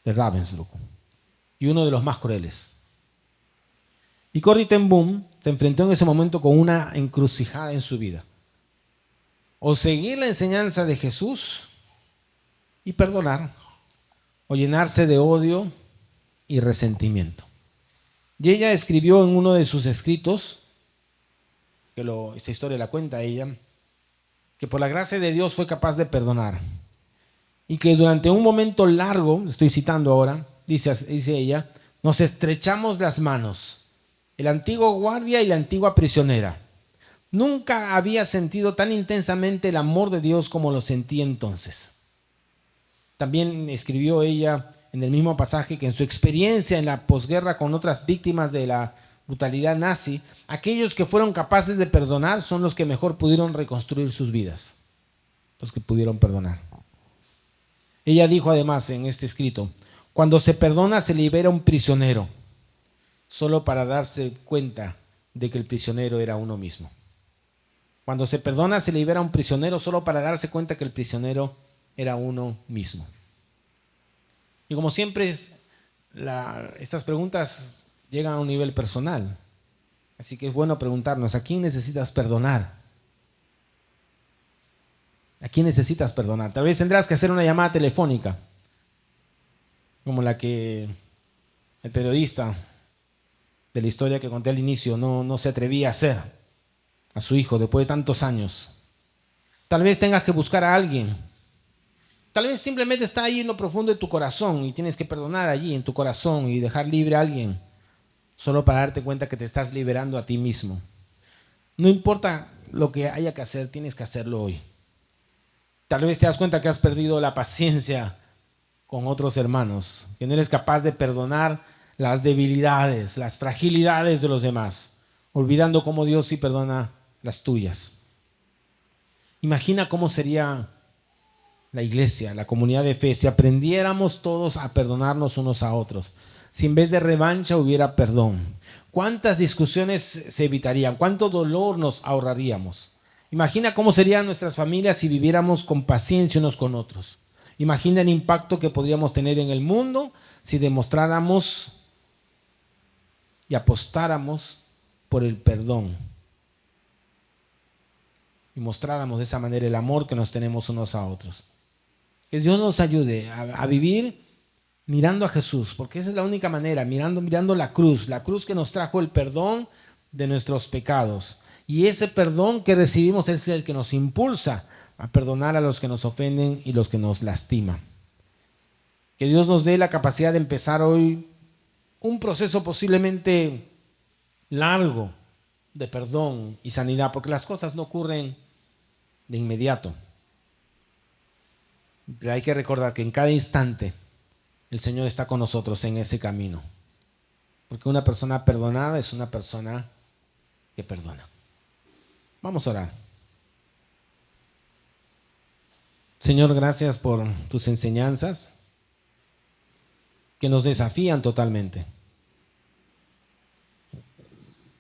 de Ravensbrück y uno de los más crueles. Y Corrie ten Boom se enfrentó en ese momento con una encrucijada en su vida. O seguir la enseñanza de Jesús y perdonar, o llenarse de odio y resentimiento. Y ella escribió en uno de sus escritos, esta historia la cuenta ella, que por la gracia de Dios fue capaz de perdonar. Y que durante un momento largo, estoy citando ahora, dice ella, nos estrechamos las manos, el antiguo guardia y la antigua prisionera. Nunca había sentido tan intensamente el amor de Dios como lo sentí entonces. También escribió ella en el mismo pasaje que en su experiencia en la posguerra con otras víctimas de la brutalidad nazi, aquellos que fueron capaces de perdonar son los que mejor pudieron reconstruir sus vidas, los que pudieron perdonar. Ella dijo además en este escrito, cuando se perdona se libera un prisionero, solo para darse cuenta de que el prisionero era uno mismo. Cuando se perdona se libera un prisionero solo para darse cuenta que el prisionero era uno mismo. Y como siempre, estas preguntas llegan a un nivel personal. Así que es bueno preguntarnos, ¿a quién necesitas perdonar? ¿A quién necesitas perdonar? Tal vez tendrás que hacer una llamada telefónica, como la que el periodista de la historia que conté al inicio no se atrevía a hacer a su hijo después de tantos años. Tal vez tengas que buscar a alguien. Tal vez simplemente está ahí en lo profundo de tu corazón y tienes que perdonar allí en tu corazón y dejar libre a alguien solo para darte cuenta que te estás liberando a ti mismo. No importa lo que haya que hacer, tienes que hacerlo hoy. Tal vez te das cuenta que has perdido la paciencia con otros hermanos, que no eres capaz de perdonar las debilidades, las fragilidades de los demás, olvidando cómo Dios sí perdona las tuyas. Imagina cómo sería la iglesia, la comunidad de fe, si aprendiéramos todos a perdonarnos unos a otros. Si en vez de revancha hubiera perdón, ¿cuántas discusiones se evitarían? ¿Cuánto dolor nos ahorraríamos? Imagina cómo serían nuestras familias si viviéramos con paciencia unos con otros. Imagina el impacto que podríamos tener en el mundo si demostráramos y apostáramos por el perdón y mostráramos de esa manera el amor que nos tenemos unos a otros. Que Dios nos ayude a vivir mirando a Jesús, porque esa es la única manera, mirando la cruz que nos trajo el perdón de nuestros pecados. Y ese perdón que recibimos es el que nos impulsa a perdonar a los que nos ofenden y los que nos lastiman. Que Dios nos dé la capacidad de empezar hoy un proceso posiblemente largo de perdón y sanidad, porque las cosas no ocurren de inmediato. Pero hay que recordar que en cada instante el Señor está con nosotros en ese camino. Porque una persona perdonada es una persona que perdona. Vamos a orar. Señor, gracias por tus enseñanzas que nos desafían totalmente.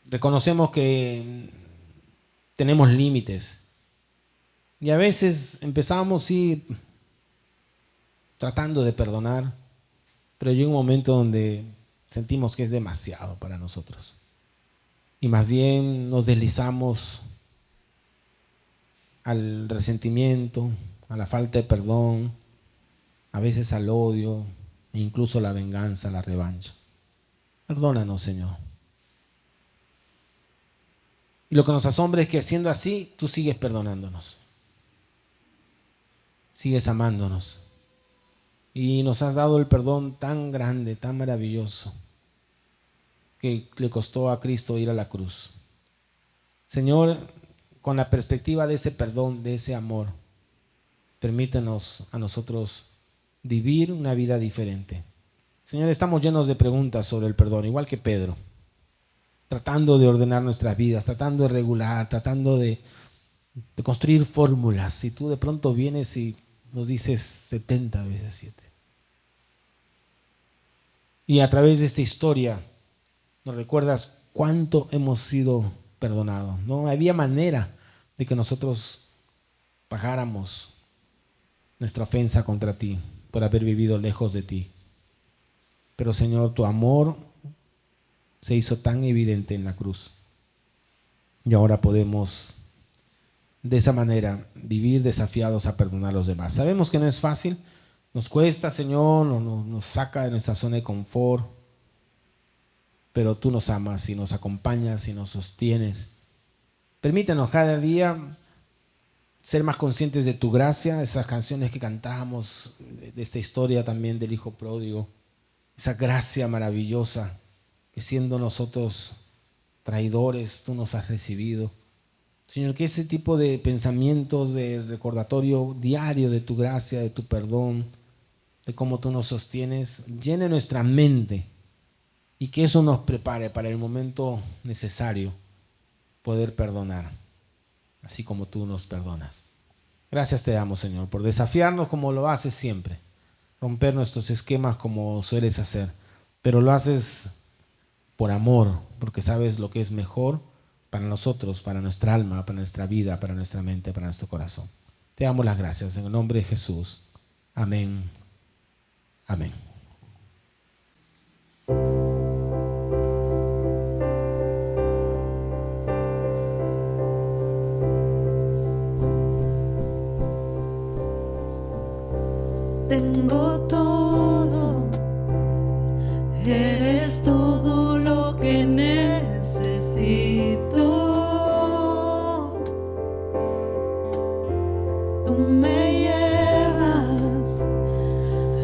Reconocemos que tenemos límites y a veces empezamos sí tratando de perdonar, pero llega un momento donde sentimos que es demasiado para nosotros y más bien nos deslizamos al resentimiento, a la falta de perdón, a veces al odio e incluso la venganza, la revancha. Perdónanos, Señor. Y lo que nos asombra es que siendo así, tú sigues perdonándonos. Sigues amándonos. Y nos has dado el perdón tan grande, tan maravilloso, que le costó a Cristo ir a la cruz. Señor, con la perspectiva de ese perdón, de ese amor, permítenos a nosotros vivir una vida diferente. Señor, estamos llenos de preguntas sobre el perdón, igual que Pedro, tratando de ordenar nuestras vidas, tratando de regular, tratando de construir fórmulas. Y tú de pronto vienes y nos dices 70 veces 7. Y a través de esta historia nos recuerdas cuánto hemos sido perdonados. No había manera de que nosotros pagáramos nuestra ofensa contra ti por haber vivido lejos de ti. Pero Señor, tu amor se hizo tan evidente en la cruz. Y ahora podemos de esa manera vivir desafiados a perdonar a los demás. Sabemos que no es fácil, nos cuesta, Señor, nos saca de nuestra zona de confort, pero tú nos amas y nos acompañas y nos sostienes. Permítanos cada día ser más conscientes de tu gracia, esas canciones que cantábamos, de esta historia también del hijo pródigo, esa gracia maravillosa que siendo nosotros traidores, tú nos has recibido. Señor, que ese tipo de pensamientos, de recordatorio diario de tu gracia, de tu perdón, de cómo tú nos sostienes, llene nuestra mente y que eso nos prepare para el momento necesario poder perdonar, así como tú nos perdonas. Gracias te damos, Señor, por desafiarnos como lo haces siempre, romper nuestros esquemas como sueles hacer, pero lo haces por amor, porque sabes lo que es mejor para nosotros, para nuestra alma, para nuestra vida, para nuestra mente, para nuestro corazón. Te damos las gracias en el nombre de Jesús. Amén. Amén. Tengo todo, eres todo lo que necesito. Tú me llevas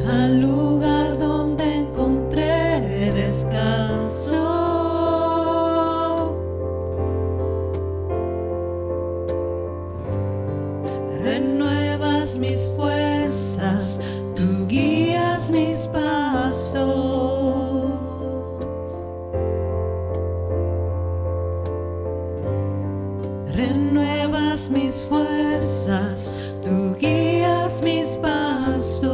al lugar donde encontré descanso. Renuevas mis fuerzas, tú guías mis pasos. Renuevas mis fuerzas, tú guías mis pasos.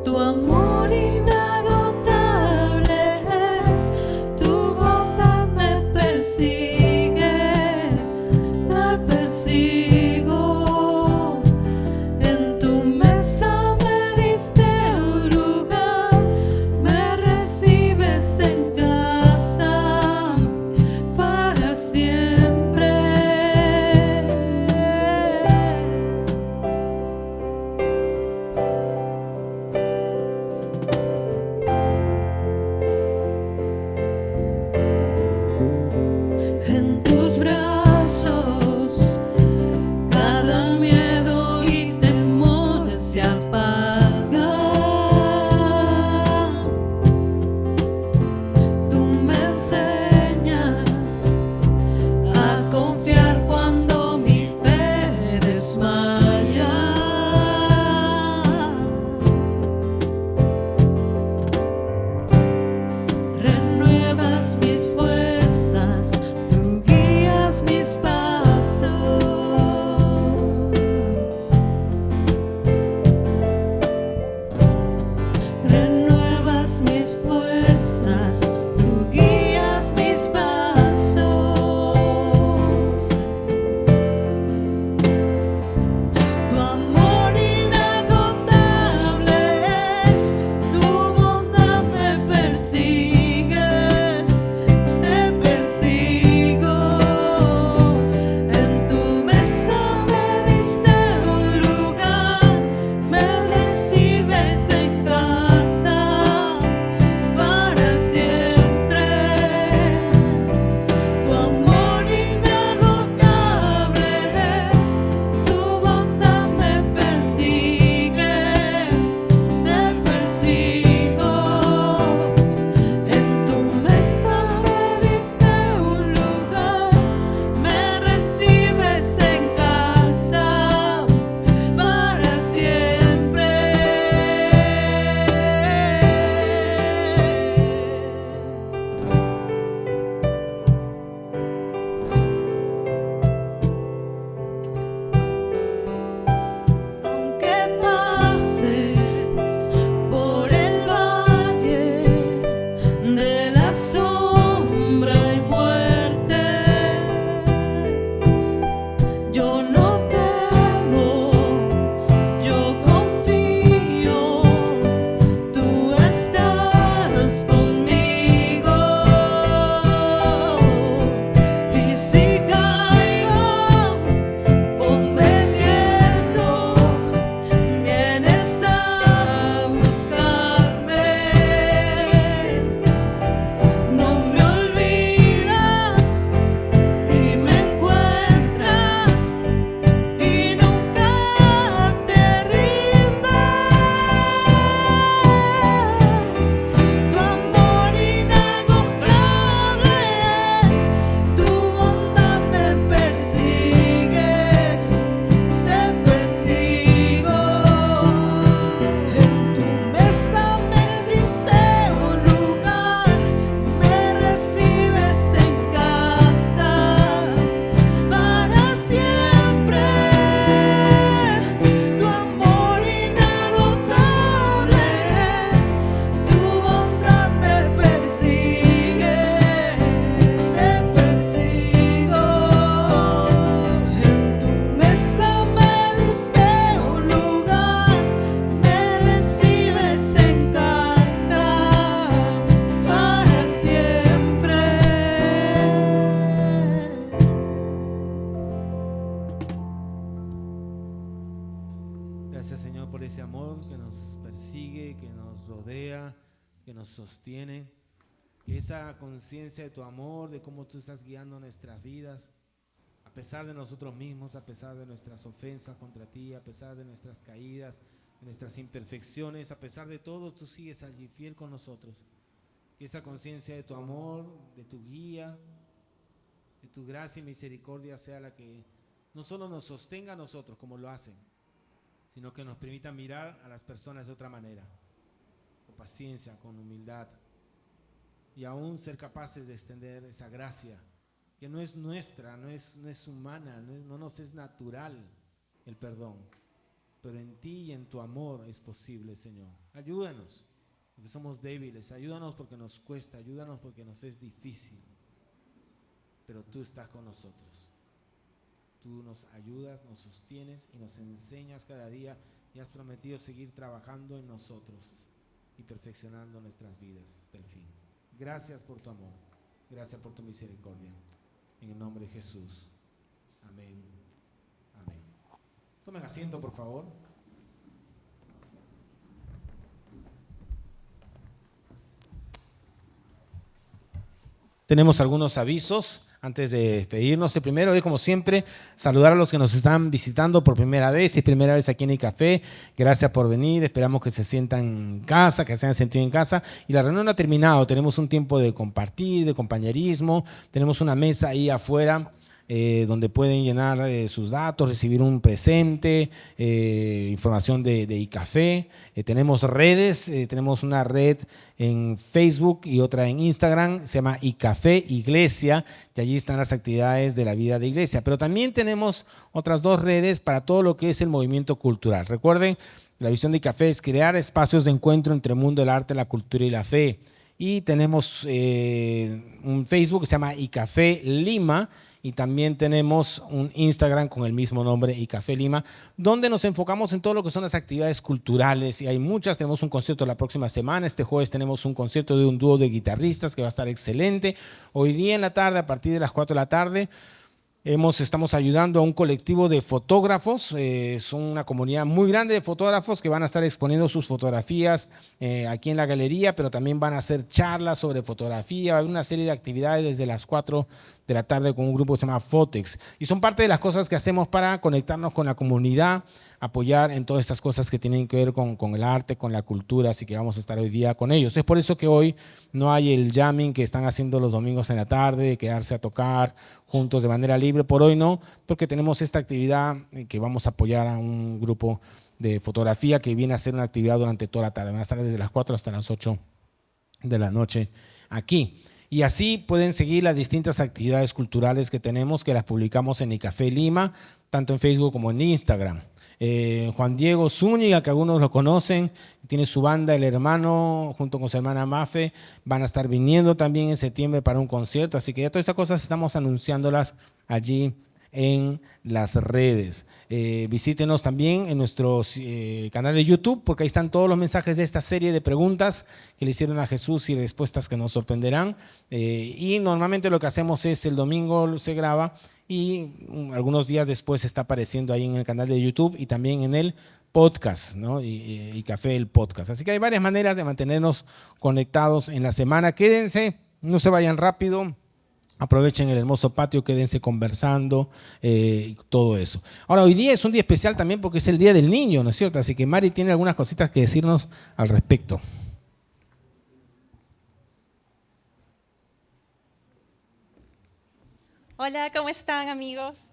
Tu amor inagotable es, tu bondad me persigue, te persigo. En tu mesa me diste un lugar, me recibes en casa para siempre. nos rodea, que nos sostiene. Que esa conciencia de tu amor, de cómo tú estás guiando nuestras vidas, a pesar de nosotros mismos, a pesar de nuestras ofensas contra ti, a pesar de nuestras caídas, de nuestras imperfecciones, a pesar de todo, tú sigues allí fiel con nosotros. Que esa conciencia de tu amor, de tu guía, de tu gracia y misericordia sea la que no solo nos sostenga a nosotros como lo hacen, sino que nos permita mirar a las personas de otra manera, con paciencia, con humildad, y aún ser capaces de extender esa gracia que no es nuestra, no es humana, no nos es natural el perdón, pero en ti y en tu amor es posible, Señor. Ayúdanos, porque somos débiles, ayúdanos porque nos cuesta, ayúdanos porque nos es difícil, pero tú estás con nosotros. Tú nos ayudas, nos sostienes y nos enseñas cada día, y has prometido seguir trabajando en nosotros y perfeccionando nuestras vidas hasta el fin. Gracias por tu amor, gracias por tu misericordia. En el nombre de Jesús. Amén. Amén. Tomen asiento, por favor. Tenemos algunos avisos antes de despedirnos. El primero es, como siempre, saludar a los que nos están visitando por primera vez. Si es primera vez aquí en iCafé, gracias por venir. Esperamos que se sientan en casa, que se hayan sentido en casa. Y la reunión no ha terminado. Tenemos un tiempo de compartir, de compañerismo. Tenemos una mesa ahí afuera donde pueden llenar sus datos, recibir un presente, información de iCafé. Tenemos redes, tenemos una red en Facebook y otra en Instagram, se llama iCafé Iglesia, y allí están las actividades de la vida de iglesia. Pero también tenemos otras dos redes para todo lo que es el movimiento cultural. Recuerden, la visión de iCafé es crear espacios de encuentro entre el mundo del arte, la cultura y la fe. Y tenemos un Facebook que se llama iCafé Lima, y también tenemos un Instagram con el mismo nombre, iCafé Lima, donde nos enfocamos en todo lo que son las actividades culturales, y hay muchas. Tenemos un concierto la próxima semana. Este jueves tenemos un concierto de un dúo de guitarristas que va a estar excelente. Hoy día en la tarde, a partir de las 4 de la tarde, estamos ayudando a un colectivo de fotógrafos. Es una comunidad muy grande de fotógrafos que van a estar exponiendo sus fotografías aquí en la galería, pero también van a hacer charlas sobre fotografía. Va a haber una serie de actividades desde las 4 de la tarde con un grupo que se llama Fotex, y son parte de las cosas que hacemos para conectarnos con la comunidad, apoyar en todas estas cosas que tienen que ver con el arte, con la cultura. Así que vamos a estar hoy día con ellos. Es por eso que hoy no hay el jamming que están haciendo los domingos en la tarde, quedarse a tocar juntos de manera libre. Por hoy no, porque tenemos esta actividad que vamos a apoyar a un grupo de fotografía que viene a hacer una actividad durante toda la tarde. Van a estar desde las 4 hasta las 8 de la noche aquí. Y así pueden seguir las distintas actividades culturales que tenemos, que las publicamos en iCafé Lima, tanto en Facebook como en Instagram. Juan Diego Zúñiga, que algunos lo conocen, tiene su banda El Hermano junto con su hermana Mafe, van a estar viniendo también en septiembre para un concierto. Así que ya todas esas cosas estamos anunciándolas allí en las redes. Visítenos también en nuestro canal de YouTube, porque ahí están todos los mensajes de esta serie de preguntas que le hicieron a Jesús y respuestas que nos sorprenderán. Y normalmente lo que hacemos es el domingo se graba y algunos días después está apareciendo ahí en el canal de YouTube y también en el podcast, ¿no? y Café el podcast. Así que hay varias maneras de mantenernos conectados en la semana. Quédense, no se vayan rápido. Aprovechen el hermoso patio, quédense conversando, todo eso. Ahora, hoy día es un día especial también porque es el Día del Niño, ¿no es cierto? Así que Mari tiene algunas cositas que decirnos al respecto. Hola, ¿cómo están, amigos?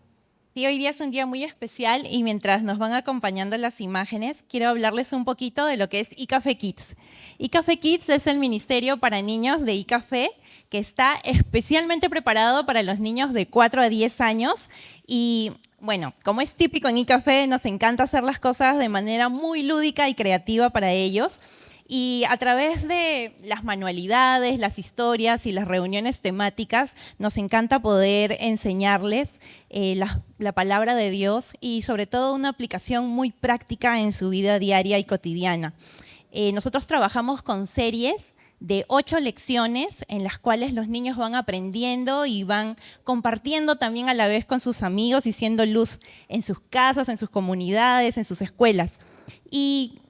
Sí, hoy día es un día muy especial y mientras nos van acompañando las imágenes, quiero hablarles un poquito de lo que es iCafé Kids. iCafé Kids es el ministerio para niños de iCafé, que está especialmente preparado para los niños de 4 a 10 años. Y bueno, como es típico en iCafé, nos encanta hacer las cosas de manera muy lúdica y creativa para ellos. Y a través de las manualidades, las historias y las reuniones temáticas, nos encanta poder enseñarles la palabra de Dios y sobre todo una aplicación muy práctica en su vida diaria y cotidiana. Nosotros trabajamos con series de 8 lecciones en las cuales los niños van aprendiendo y van compartiendo también a la vez con sus amigos y siendo luz en sus casas, en sus comunidades, en sus escuelas. Y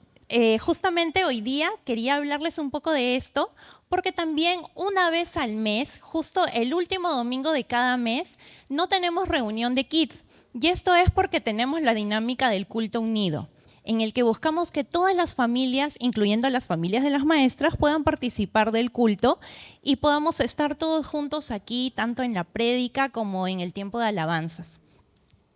justamente hoy día quería hablarles un poco de esto, porque también una vez al mes, justo el último domingo de cada mes, no tenemos reunión de kids. Y esto es porque tenemos la dinámica del culto unido, en el que buscamos que todas las familias, incluyendo las familias de las maestras, puedan participar del culto y podamos estar todos juntos aquí, tanto en la prédica como en el tiempo de alabanzas.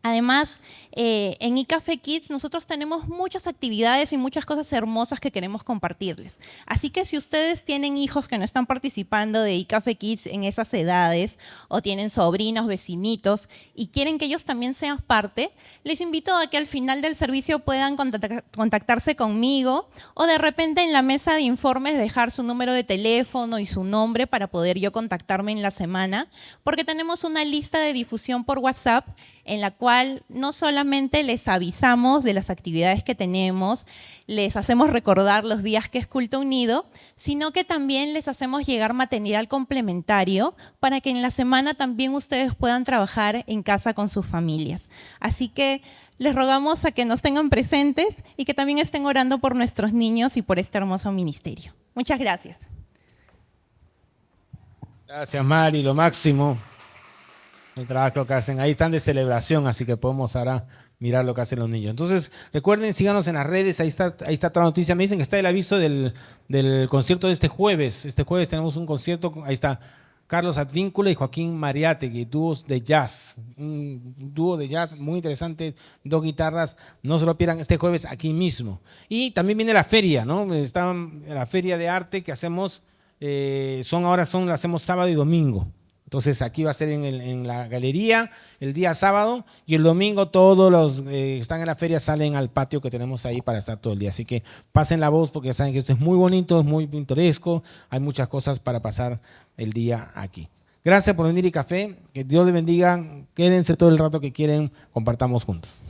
Además, en iCafe Kids nosotros tenemos muchas actividades y muchas cosas hermosas que queremos compartirles. Así que si ustedes tienen hijos que no están participando de iCafe Kids en esas edades, o tienen sobrinos, vecinitos, y quieren que ellos también sean parte, les invito a que al final del servicio puedan contactarse conmigo, o de repente en la mesa de informes dejar su número de teléfono y su nombre para poder yo contactarme en la semana, porque tenemos una lista de difusión por WhatsApp en la cual no solamente les avisamos de las actividades que tenemos, les hacemos recordar los días que es culto unido, sino que también les hacemos llegar material complementario para que en la semana también ustedes puedan trabajar en casa con sus familias. Así que les rogamos a que nos tengan presentes y que también estén orando por nuestros niños y por este hermoso ministerio. Muchas gracias. Gracias, Mari, lo máximo. El trabajo que hacen. Ahí están de celebración, así que podemos ahora mirar lo que hacen los niños. Entonces, recuerden, síganos en las redes, ahí está toda la noticia. Me dicen que está el aviso del concierto de este jueves. Este jueves tenemos un concierto, ahí está Carlos Advíncula y Joaquín Mariátegui, dúos de jazz. Un dúo de jazz muy interesante, 2 guitarras, no se lo pierdan este jueves aquí mismo. Y también viene la feria, ¿no? Está la feria de arte que hacemos, la hacemos sábado y domingo. Entonces aquí va a ser en la galería el día sábado y el domingo todos los que están en la feria salen al patio que tenemos ahí para estar todo el día. Así que pasen la voz porque ya saben que esto es muy bonito, es muy pintoresco, hay muchas cosas para pasar el día aquí. Gracias por venir iCafé, que Dios les bendiga, quédense todo el rato que quieren, compartamos juntos.